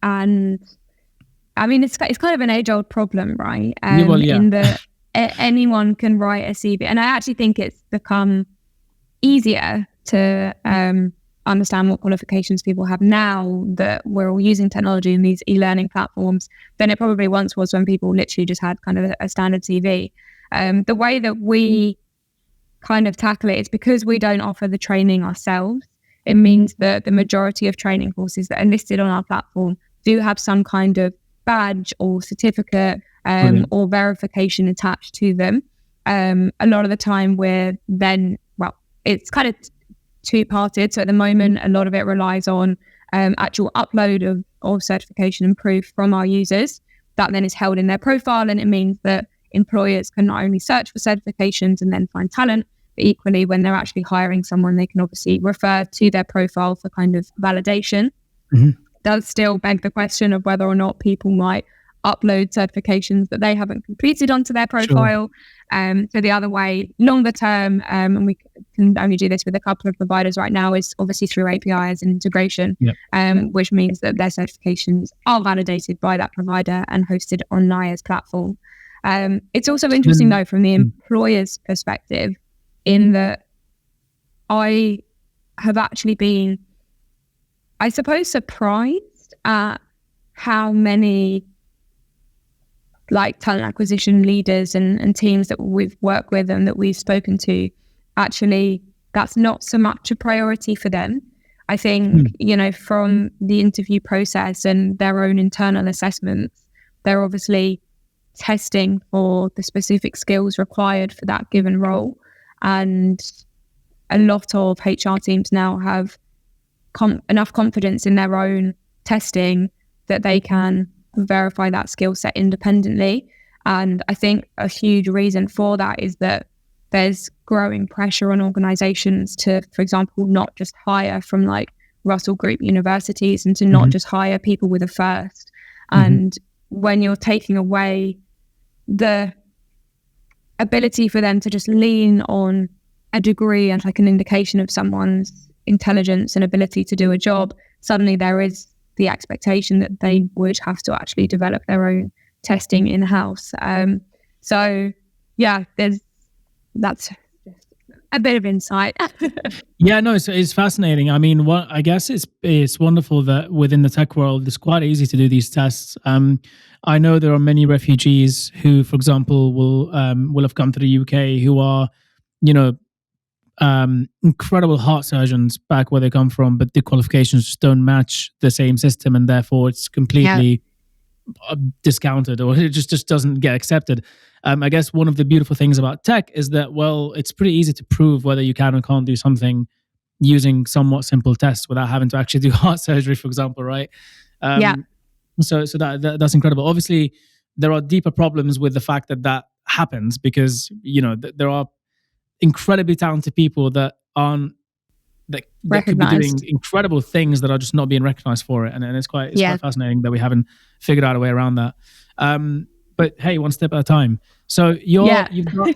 And I mean, it's kind of an age-old problem, right? In that anyone can write a CV, and I actually think it's become easier to understand what qualifications people have now that we're all using technology and these e-learning platforms than it probably once was when people literally just had kind of a standard CV. The way that we kind of tackle it is because we don't offer the training ourselves. It means that the majority of training courses that are listed on our platform do have some kind of badge or certificate or verification attached to them. A lot of the time it's kind of two-parted. So at the moment, a lot of it relies on actual upload of certification and proof from our users. That then is held in their profile, and it means that employers can not only search for certifications and then find talent, but equally when they're actually hiring someone, they can obviously refer to their profile for kind of validation. Does still beg the question of whether or not people might upload certifications that they haven't completed onto their profile. Sure. So the other way, longer term, and we can only do this with a couple of providers right now, is obviously through APIs and integration, which means that their certifications are validated by that provider and hosted on Naya's platform. It's also interesting, though, from the employer's perspective, in that I have actually been, I suppose, surprised at how many talent acquisition leaders and teams that we've worked with and that we've spoken to, actually that's not so much a priority for them. I think, from the interview process and their own internal assessments, they're obviously testing for the specific skills required for that given role. And a lot of HR teams now have enough confidence in their own testing that they can verify that skill set independently. And I think a huge reason for that is that there's growing pressure on organizations to, for example, not just hire from Russell Group universities and to not just hire people with a first. And when you're taking away the ability for them to just lean on a degree and like an indication of someone's intelligence and ability to do a job, suddenly there is the expectation that they would have to actually develop their own testing in-house. So yeah, that's just a bit of insight. Yeah, no, it's fascinating. I mean, I guess it's wonderful that within the tech world, it's quite easy to do these tests. I know there are many refugees who, for example, will have come to the UK who are, incredible heart surgeons back where they come from, but the qualifications just don't match the same system, and therefore it's completely discounted, or it just doesn't get accepted. I guess one of the beautiful things about tech is that, well, it's pretty easy to prove whether you can or can't do something using somewhat simple tests without having to actually do heart surgery, for example, right? So that's incredible. Obviously, there are deeper problems with the fact that happens because there are incredibly talented people that aren't that could be doing incredible things that are just not being recognized for it, and it's quite fascinating that we haven't figured out a way around that. But hey, one step at a time. So you've got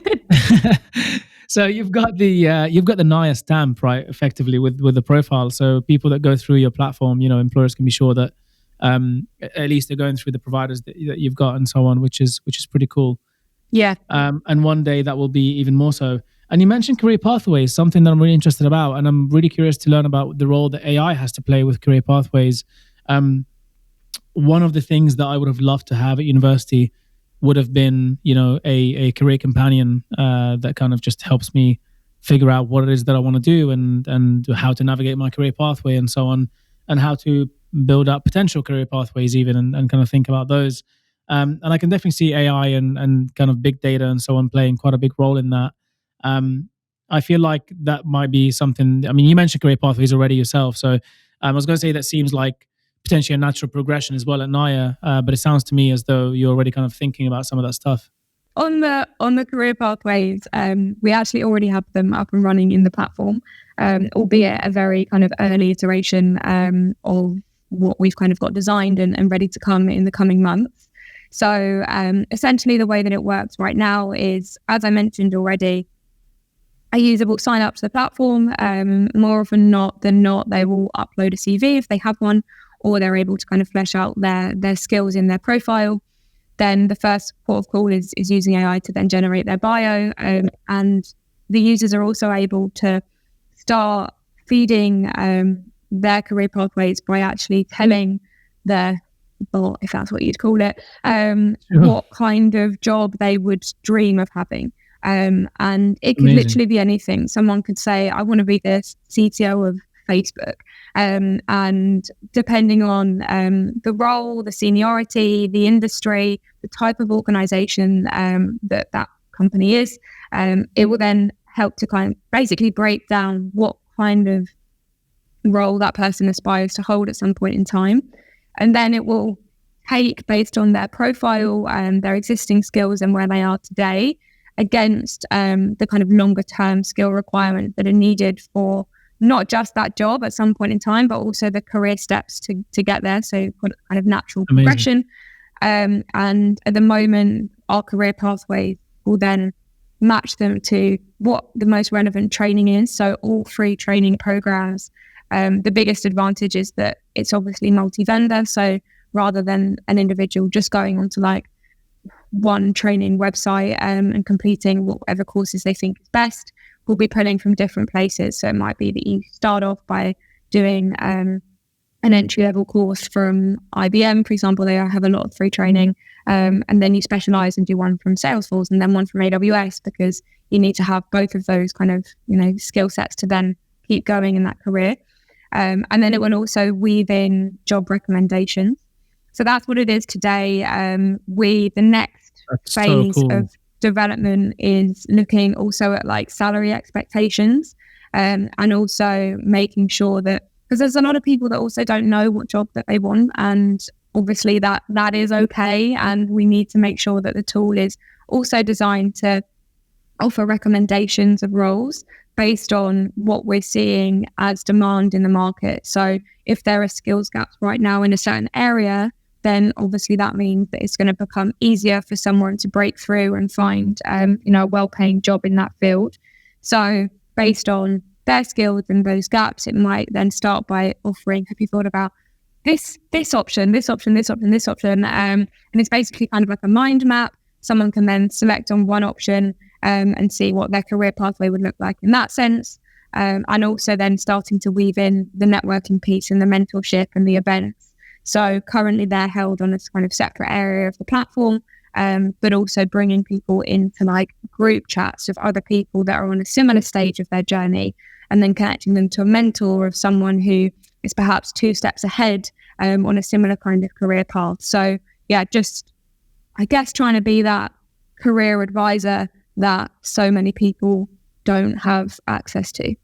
so you've got the NIA stamp, right? Effectively with the profile, so people that go through your platform, employers can be sure that at least they're going through the providers that you've got and so on, which is pretty cool. Yeah. And one day that will be even more so. And you mentioned career pathways, something that I'm really interested about, and I'm really curious to learn about the role that AI has to play with career pathways. One of the things that I would have loved to have at university would have been, a career companion that kind of just helps me figure out what it is that I want to do and how to navigate my career pathway and so on, and how to build up potential career pathways even and kind of think about those. And I can definitely see AI and kind of big data and so on playing quite a big role in that. I feel like that might be something. I mean, you mentioned career pathways already yourself, so I was going to say that seems like potentially a natural progression as well at NIA, but it sounds to me as though you're already kind of thinking about some of that stuff. On the career pathways, we actually already have them up and running in the platform, albeit a very kind of early iteration of what we've kind of got designed and ready to come in the coming months. So essentially the way that it works right now is, as I mentioned already, a user will sign up to the platform. More often than not, they will upload a CV if they have one, or they're able to kind of flesh out their skills in their profile. Then the first port of call is using AI to then generate their bio. And the users are also able to start feeding their career pathways by actually telling their bot, if that's what you'd call it, what kind of job they would dream of having. And it could literally be anything. Someone could say, I want to be the CTO of Facebook. And depending on the role, the seniority, the industry, the type of organization that company is, it will then help to kind of basically break down what kind of role that person aspires to hold at some point in time. And then it will take, based on their profile and their existing skills and where they are today, against the kind of longer term skill requirements that are needed for not just that job at some point in time, but also the career steps to get there. So kind of natural progression. And at the moment, our career pathway will then match them to what the most relevant training is. So all free training programs. The biggest advantage is that it's obviously multi-vendor. So rather than an individual just going onto like one training website and completing whatever courses they think is best, we'll be pulling from different places. So it might be that you start off by doing an entry-level course from IBM, for example. They have a lot of free training. And then you specialize and do one from Salesforce and then one from AWS, because you need to have both of those kind of, skill sets to then keep going in that career. And then it will also weave in job recommendations. So that's what it is today. The next phase of development is looking also at like salary expectations, and also making sure that, because there's a lot of people that also don't know what job that they want, and obviously that is okay, and we need to make sure that the tool is also designed to offer recommendations of roles based on what we're seeing as demand in the market. So if there are skills gaps right now in a certain area, then obviously that means that it's going to become easier for someone to break through and find, a well-paying job in that field. So based on their skills and those gaps, it might then start by offering, have you thought about this option, this option, this option, this option? And it's basically kind of like a mind map. Someone can then select on one option and see what their career pathway would look like in that sense. And also then starting to weave in the networking piece and the mentorship and the events. So currently they're held on a kind of separate area of the platform, but also bringing people into like group chats of other people that are on a similar stage of their journey, and then connecting them to a mentor of someone who is perhaps 2 steps ahead on a similar kind of career path. So yeah, just I guess trying to be that career advisor that so many people don't have access to.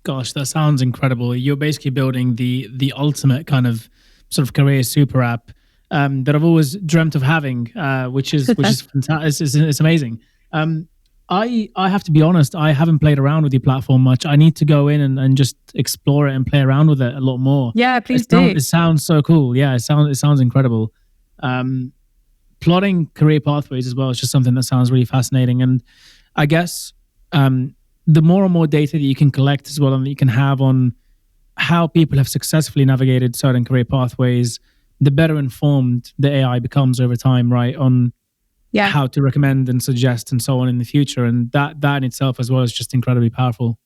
Gosh, that sounds incredible. You're basically building the ultimate kind of sort of career super app that I've always dreamt of having, which is fantastic. It's amazing. I have to be honest, I haven't played around with your platform much. I need to go in and just explore it and play around with it a lot more. Yeah, please do. It sounds so cool. Yeah, it sounds incredible. Plotting career pathways as well is just something that sounds really fascinating. And I guess the more and more data that you can collect as well, and that you can have on how people have successfully navigated certain career pathways, the better informed the AI becomes over time, right? On how to recommend and suggest and so on in the future. And that in itself as well is just incredibly powerful.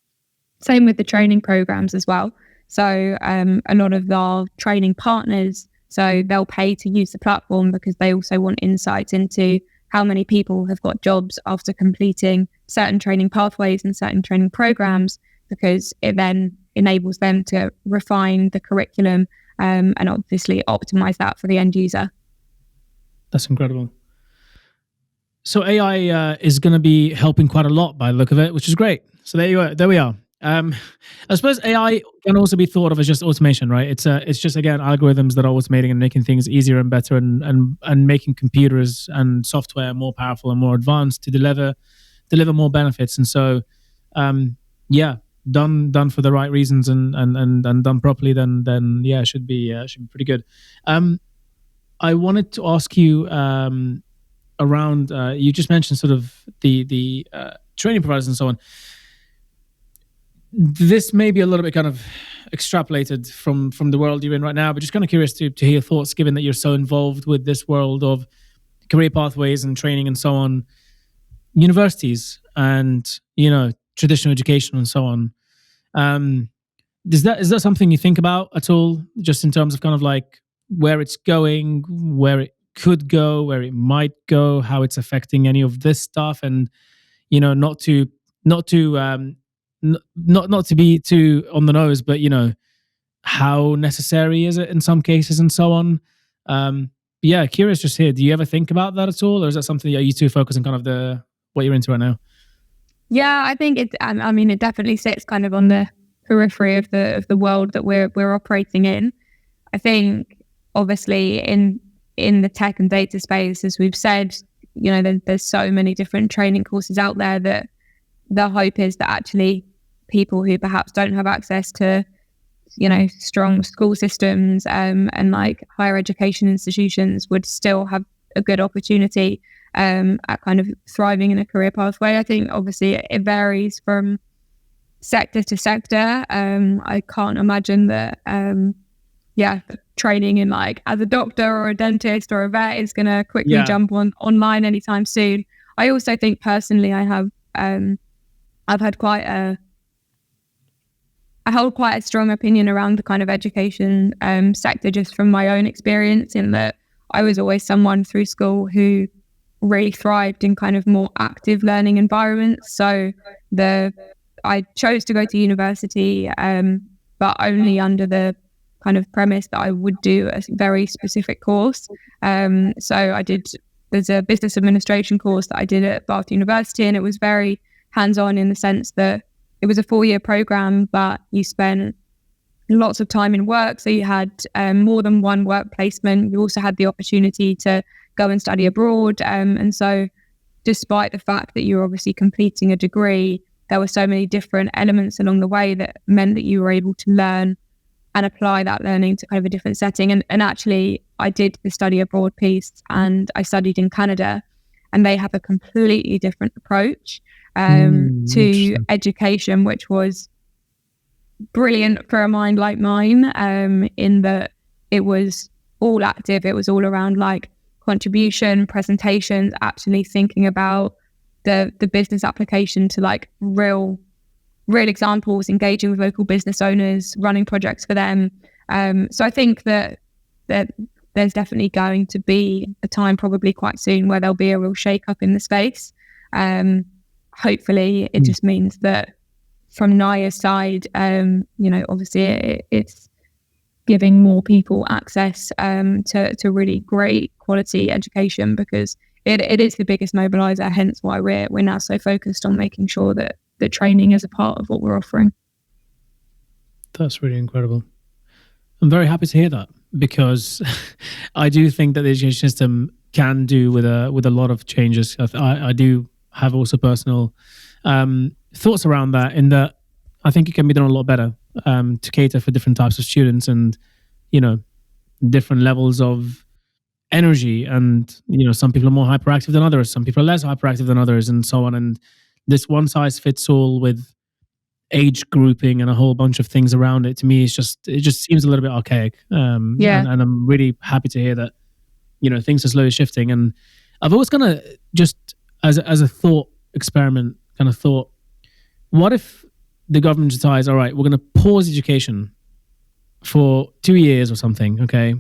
Same with the training programs as well. So a lot of our training partners, so they'll pay to use the platform because they also want insights into how many people have got jobs after completing certain training pathways and certain training programs, because it then enables them to refine the curriculum and obviously optimize that for the end user. That's incredible. So AI is going to be helping quite a lot by the look of it, which is great. So there we are. I suppose AI can also be thought of as just automation, right? It's just, again, algorithms that are automating and making things easier and better and making computers and software more powerful and more advanced to deliver more benefits. And so, done for the right reasons and done properly, then yeah, it should be pretty good. I wanted to ask you around, you just mentioned sort of the training providers and so on. This may be a little bit kind of extrapolated from the world you're in right now, but just kind of curious to hear your thoughts, given that you're so involved with this world of career pathways and training and so on, universities and, traditional education and so on. Is that something you think about at all, just in terms of kind of like where it's going, where it could go, where it might go, how it's affecting any of this stuff, and not to be too on the nose, but how necessary is it in some cases and so on. Yeah, curious just here. Do you ever think about that at all, or is that something that you two focus on kind of what you're into right now? Yeah, I think it definitely sits kind of on the periphery of the world that we're operating in. I think obviously in the tech and data space, as we've said, there's so many different training courses out there that the hope is that actually people who perhaps don't have access to, strong school systems and like higher education institutions would still have a good opportunity at kind of thriving in a career pathway. I think obviously it varies from sector to sector. I can't imagine that, training in like as a doctor or a dentist or a vet is going to quickly jump online anytime soon. I also think personally I hold quite a strong opinion around the kind of education sector, just from my own experience, in that I was always someone through school who really thrived in kind of more active learning environments. So I chose to go to university, but only under the kind of premise that I would do a very specific course. So there's a business administration course that I did at Bath University, and it was very hands-on in the sense that it was a 4-year program, but you spent lots of time in work. So you had more than one work placement. You also had the opportunity to go and study abroad. And so despite the fact that you're obviously completing a degree, there were so many different elements along the way that meant that you were able to learn and apply that learning to kind of a different setting. And actually, I did the study abroad piece, and I studied in Canada, and they have a completely different approach to education, which was brilliant for a mind like mine, in that it was all active. It was all around like contribution, presentations, actually thinking about the business application to like real examples, engaging with local business owners, running projects for them. So I think that there's definitely going to be a time, probably quite soon, where there'll be a real shake up in the space. Hopefully it just means that from Naya's side, obviously it's giving more people access to really great quality education, because it is the biggest mobilizer, hence why we're now so focused on making sure that the training is a part of what we're offering. That's really incredible. I'm very happy to hear that, because I do think that the education system can do with a lot of changes. I do have also personal thoughts around that, in that I think it can be done a lot better to cater for different types of students and, different levels of energy. And, some people are more hyperactive than others. Some people are less hyperactive than others, and so on. And this one size fits all with age grouping and a whole bunch of things around it, to me, it just seems a little bit archaic. And I'm really happy to hear that, things are slowly shifting. And I've always kind of just as a thought experiment kind of thought, what if the government decides, all right, we're going to pause education for 2 years or something. Okay.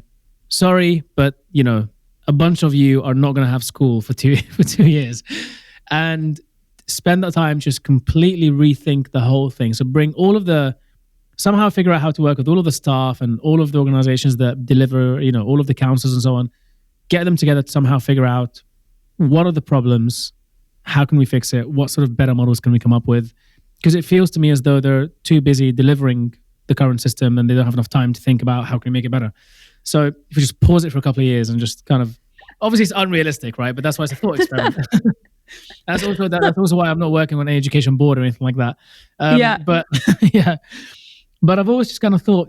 Sorry, but a bunch of you are not going to have school for 2 years, and spend that time just completely rethink the whole thing. So somehow figure out how to work with all of the staff and all of the organizations that deliver, all of the councils and so on, get them together to somehow figure out what are the problems, how can we fix it, what sort of better models can we come up with? Because it feels to me as though they're too busy delivering the current system and they don't have enough time to think about how can we make it better. So if we just pause it for a couple of years and just kind of, obviously it's unrealistic, right? But that's why it's a thought experiment. That's also why I'm not working on an education board or anything like that. But yeah, but I've always just kind of thought,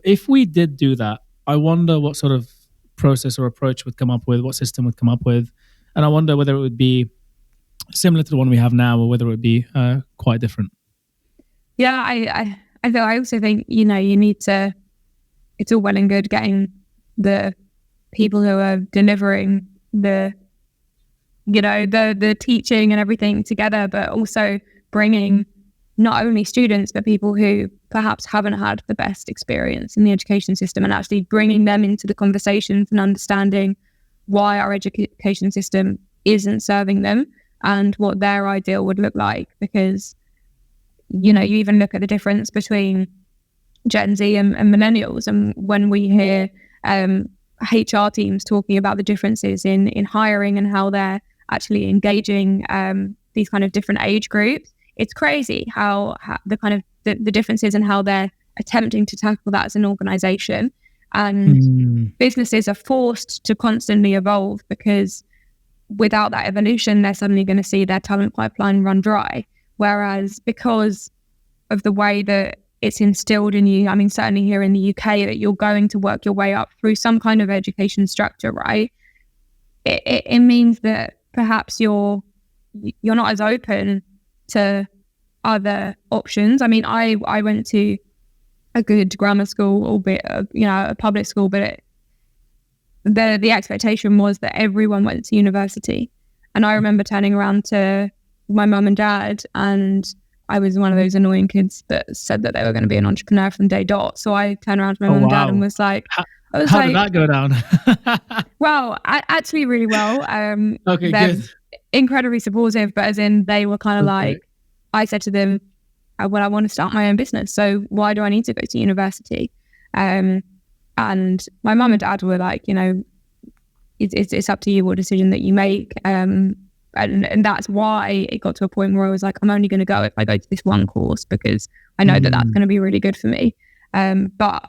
if we did do that, I wonder what sort of process or approach would come up with, what system would come up with, and I wonder whether it would be similar to the one we have now or whether it would be quite different. Yeah, I also think you need to. It's all well and good getting the people who are delivering the teaching and everything together, but also bringing not only students, but people who perhaps haven't had the best experience in the education system, and actually bringing them into the conversations and understanding why our education system isn't serving them and what their ideal would look like. Because, you even look at the difference between Gen Z and millennials, and when we hear HR teams talking about the differences in hiring and how they're actually engaging these kind of different age groups, it's crazy how the kind of the differences in how they're attempting to tackle that as an organization. And businesses are forced to constantly evolve, because without that evolution, they're suddenly going to see their talent pipeline run dry. Whereas because of the way that it's instilled in you, I mean, certainly here in the UK, that you're going to work your way up through some kind of education structure, right? It means that perhaps you're not as open to other options. I mean, I went to a good grammar school, albeit a public school, but the expectation was that everyone went to university. And I remember turning around to my mum and dad, and I was one of those annoying kids that said that they were going to be an entrepreneur from day dot. So I turned around to my mum and dad and was like, how did that go down? Well, actually really well. Okay, they're good. Incredibly supportive, but as in they were kind of like, I said to them, well, I want to start my own business, so why do I need to go to university? And my mum and dad were like, it's up to you what decision that you make. And that's why it got to a point where I was like, I'm only going to go if I go to this one course, because I know that that's going to be really good for me. But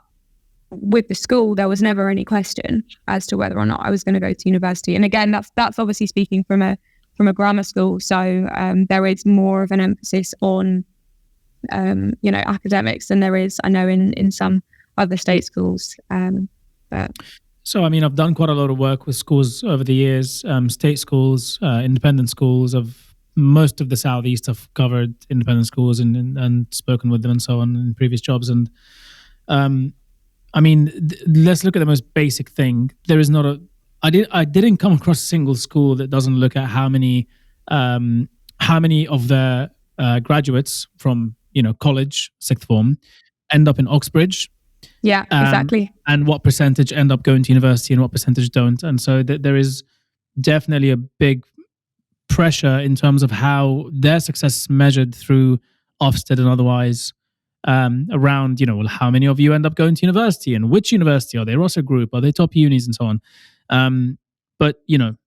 with the school, there was never any question as to whether or not I was going to go to university. And again, that's obviously speaking from a from a grammar school. So there is more of an emphasis on, academics than there is, I know, in some other state schools. So, I mean, I've done quite a lot of work with schools over the years, state schools, independent schools. Of most of the Southeast, I've covered independent schools and spoken with them and so on in previous jobs. And I mean, let's look at the most basic thing. There is not I didn't come across a single school that doesn't look at how many of their graduates from college, sixth form, end up in Oxbridge. Yeah, exactly. And what percentage end up going to university and what percentage don't. And so there is definitely a big pressure in terms of how their success is measured through Ofsted and otherwise, around, well, how many of you end up going to university and which university? Are they Rosser Group? Are they top unis and so on? But,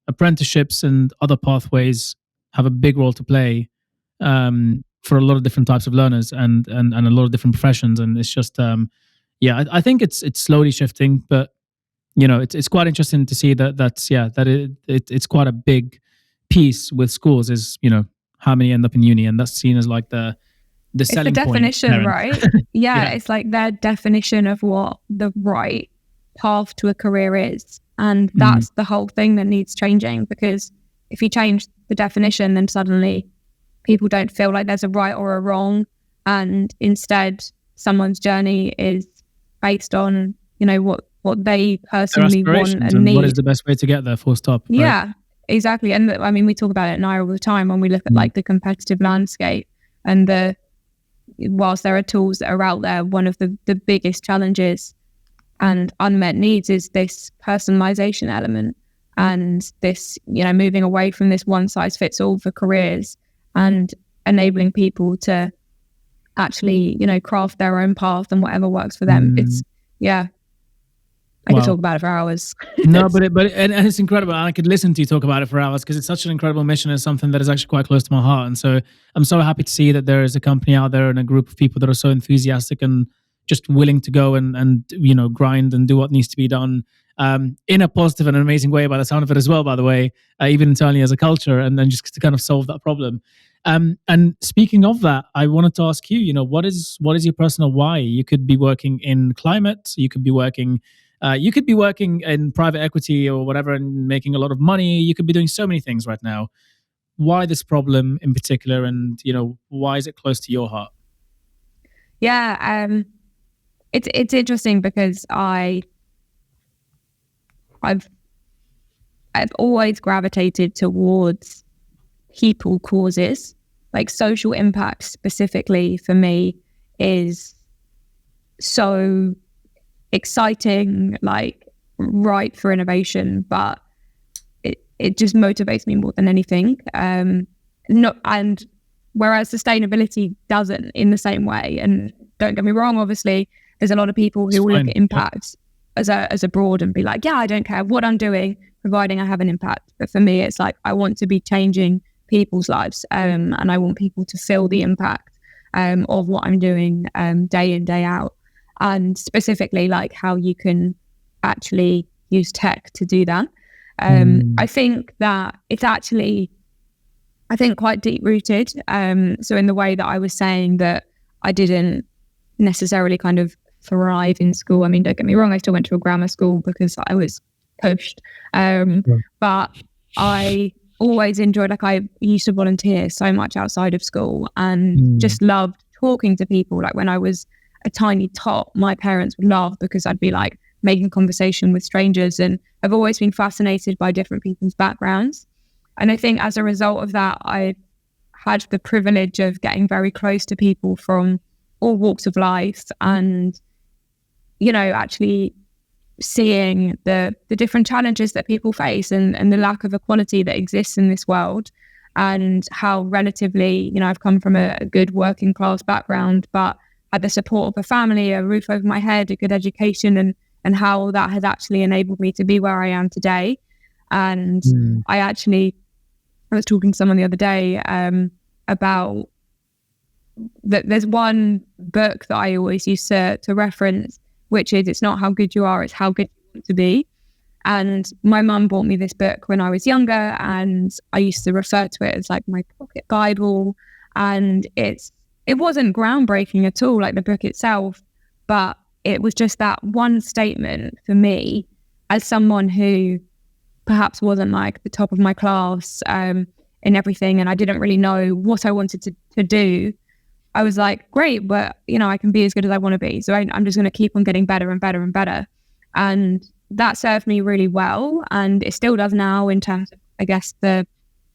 apprenticeships and other pathways have a big role to play for a lot of different types of learners and a lot of different professions. And it's just, I think it's slowly shifting, but it's quite interesting to see it's quite a big piece with schools is how many end up in uni, and that's seen as like the selling point. It's the definition, right? Yeah, it's like their definition of what the right path to a career is, and that's the whole thing that needs changing. Because if you change the definition, then suddenly people don't feel like there's a right or a wrong, and instead someone's journey is based on what they personally want and need. What is the best way to get there, full stop, right? Yeah, exactly. And I mean, we talk about it at NIA all the time when we look at like the competitive landscape, and whilst there are tools that are out there, one of the biggest challenges and unmet needs is this personalisation element, and this moving away from this one size fits all for careers and enabling people to actually craft their own path and whatever works for them. It's I could talk about it for hours. No, but it's incredible. And I could listen to you talk about it for hours because it's such an incredible mission and something that is actually quite close to my heart. And so I'm so happy to see that there is a company out there and a group of people that are so enthusiastic and just willing to go and grind and do what needs to be done, in a positive and amazing way by the sound of it as well, by the way, even internally as a culture, and then just to kind of solve that problem. And speaking of that, I wanted to ask you, what is your personal why? You could be working in climate, you could be working in private equity or whatever and making a lot of money. You could be doing so many things right now. Why this problem in particular, and why is it close to your heart? Yeah, it's interesting because I've always gravitated towards people causes. Like social impact specifically for me is so exciting, like ripe for innovation, but it just motivates me more than anything. And whereas sustainability doesn't in the same way. And don't get me wrong, obviously there's a lot of people who will look at impact as a broad and be like, yeah, I don't care what I'm doing, providing I have an impact. But for me, it's like I want to be changing people's lives, and I want people to feel the impact of what I'm doing day in, day out. And specifically like how you can actually use tech to do that. I think that it's actually, quite deep rooted. So in the way that I was saying that I didn't necessarily kind of thrive in school. I mean, don't get me wrong, I still went to a grammar school because I was pushed. But I always enjoyed, like I used to volunteer so much outside of school and just loved talking to people. Like when I was a tiny tot, my parents would laugh because I'd be like making conversation with strangers, and I've always been fascinated by different people's backgrounds. And I think as a result of that, I had the privilege of getting very close to people from all walks of life and, actually seeing the different challenges that people face and the lack of equality that exists in this world, and how relatively, I've come from a good working class background, but had the support of a family, a roof over my head, a good education, and how that has actually enabled me to be where I am today. And I was talking to someone the other day about that there's one book that I always use to reference, which is It's Not How Good You Are, It's How Good You Want to Be. And my mum bought me this book when I was younger, and I used to refer to it as like my pocket Bible. And it wasn't groundbreaking at all, like the book itself, but it was just that one statement for me as someone who perhaps wasn't like the top of my class in everything, and I didn't really know what I wanted to do. I was like, great, but I can be as good as I want to be. So I'm just going to keep on getting better and better and better. And that served me really well. And it still does now in terms of, I guess,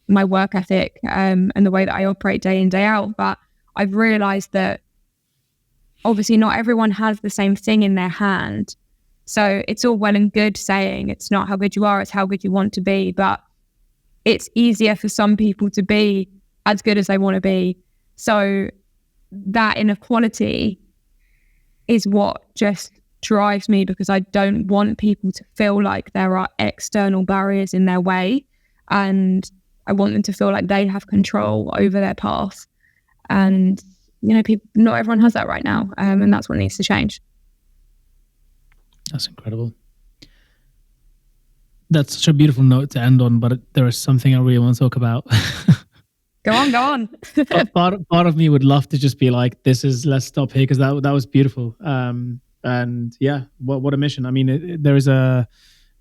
my work ethic and the way that I operate day in, day out. But I've realized that obviously not everyone has the same thing in their hand. So it's all well and good saying it's not how good you are, it's how good you want to be. But it's easier for some people to be as good as they want to be. So that inequality is what just drives me, because I don't want people to feel like there are external barriers in their way, and I want them to feel like they have control over their path. And people, not everyone has that right now, and that's what needs to change. That's incredible. That's such a beautiful note to end on, but there is something I really want to talk about. Go on. part of me would love to just be like, let's stop here, because that was beautiful. And yeah, what a mission. I mean, there's a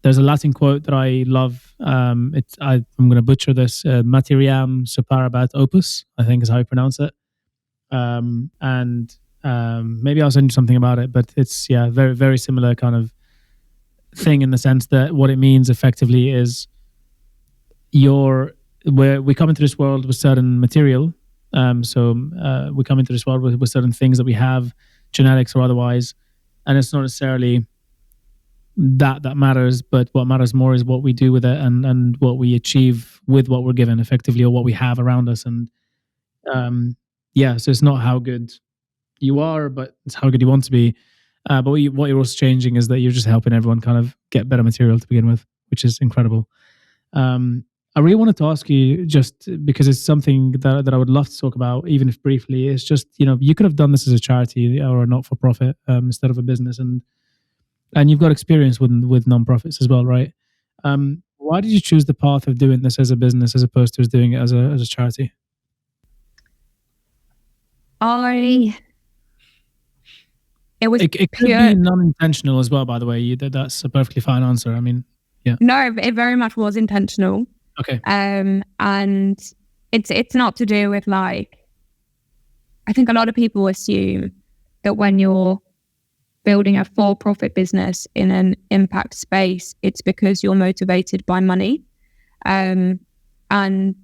Latin quote that I love. I'm going to butcher this. Materiam superabat opus, I think is how you pronounce it. Maybe I'll send you something about it, but it's very, very similar kind of thing, in the sense that what it means effectively is we come into this world with certain material. So we come into this world with certain things that we have, genetics or otherwise, and it's not necessarily that matters, but what matters more is what we do with it and what we achieve with what we're given effectively, or what we have around us. And so it's not how good you are, but it's how good you want to be. But what you're also changing is that you're just helping everyone kind of get better material to begin with, which is incredible. I really wanted to ask you, just because it's something that I would love to talk about, even if briefly. It's just, you could have done this as a charity or a not-for-profit instead of a business, and you've got experience with non-profits as well, right? Why did you choose the path of doing this as a business as opposed to doing it as a charity? It could be non-intentional as well, by the way. That's a perfectly fine answer. I mean, yeah. No, it very much was intentional. Okay. And it's not to do with like, I think a lot of people assume that when you're building a for-profit business in an impact space, it's because you're motivated by money. And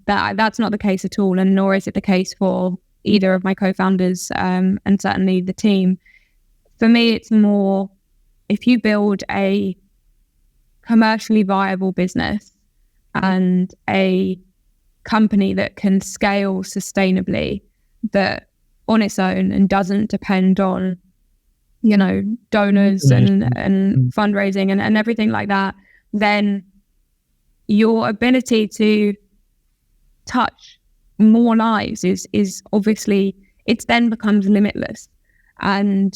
that's not the case at all. And nor is it the case for either of my co-founders, and certainly the team. For me, it's more, if you build a commercially viable business and a company that can scale sustainably, that on its own and doesn't depend on, donors and fundraising and everything like that, then your ability to touch more lives is obviously, it then becomes limitless. And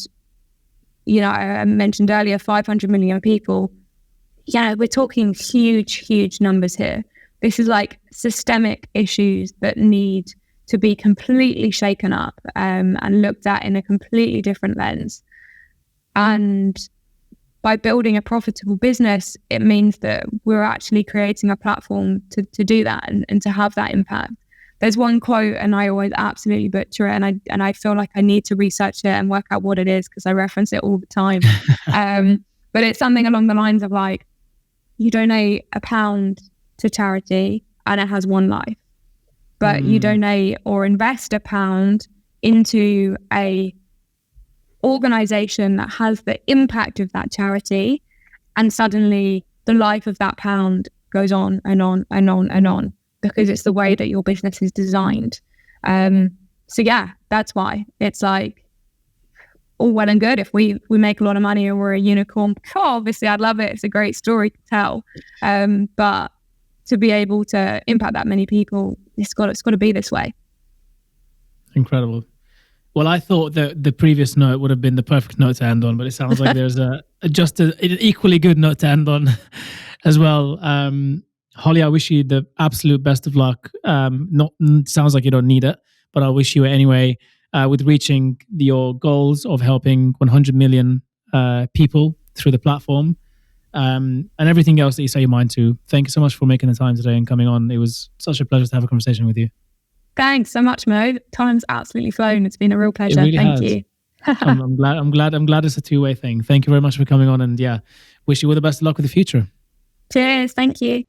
I mentioned earlier 500 million people. We're talking huge numbers here. This is like systemic issues that need to be completely shaken up and looked at in a completely different lens. And by building a profitable business, it means that we're actually creating a platform to do that and to have that impact. There's one quote, and I always absolutely butcher it, and I feel like I need to research it and work out what it is, because I reference it all the time. But it's something along the lines of like, you donate £1 to charity and it has one life, but you donate or invest £1 into a organization that has the impact of that charity, and suddenly the life of that pound goes on and on and on and on, because it's the way that your business is designed. So yeah, that's why it's like, all well and good if we make a lot of money and we're a unicorn. Obviously I'd love it. It's a great story to tell. But to be able to impact that many people, it's got to be this way. Incredible. Well, I thought that the previous note would have been the perfect note to end on, but it sounds like there's just an equally good note to end on. as well. Holly, I wish you the absolute best of luck. Not sounds like you don't need it, but I wish you anyway with reaching your goals of helping 100 million people through the platform, and everything else that you set your mind to. Thank you so much for making the time today and coming on. It was such a pleasure to have a conversation with you. Thanks so much, Mo. Time's absolutely flown. It's been a real pleasure. Really Thank has. you. I'm glad it's a two-way thing. Thank you very much for coming on, and wish you all the best of luck with the future. Cheers. Thank you.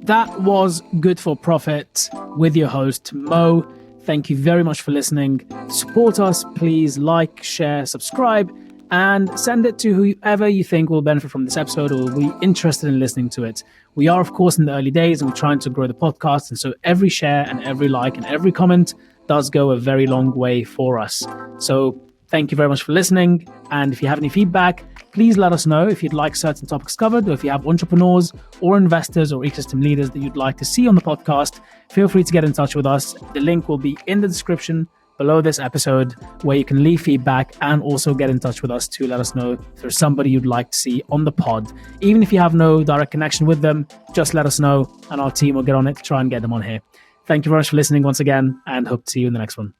That was Good for Profit with your host, Mo. Thank you very much for listening. To support us, please like, share, subscribe, and send it to whoever you think will benefit from this episode or will be interested in listening to it. We are, of course, in the early days and we're trying to grow the podcast. And so every share and every like and every comment does go a very long way for us. So thank you very much for listening. And if you have any feedback, please let us know if you'd like certain topics covered, or if you have entrepreneurs or investors or ecosystem leaders that you'd like to see on the podcast, feel free to get in touch with us. The link will be in the description below this episode, where you can leave feedback and also get in touch with us to let us know if there's somebody you'd like to see on the pod. Even if you have no direct connection with them, just let us know and our team will get on it to try and get them on here. Thank you very much for listening once again, and hope to see you in the next one.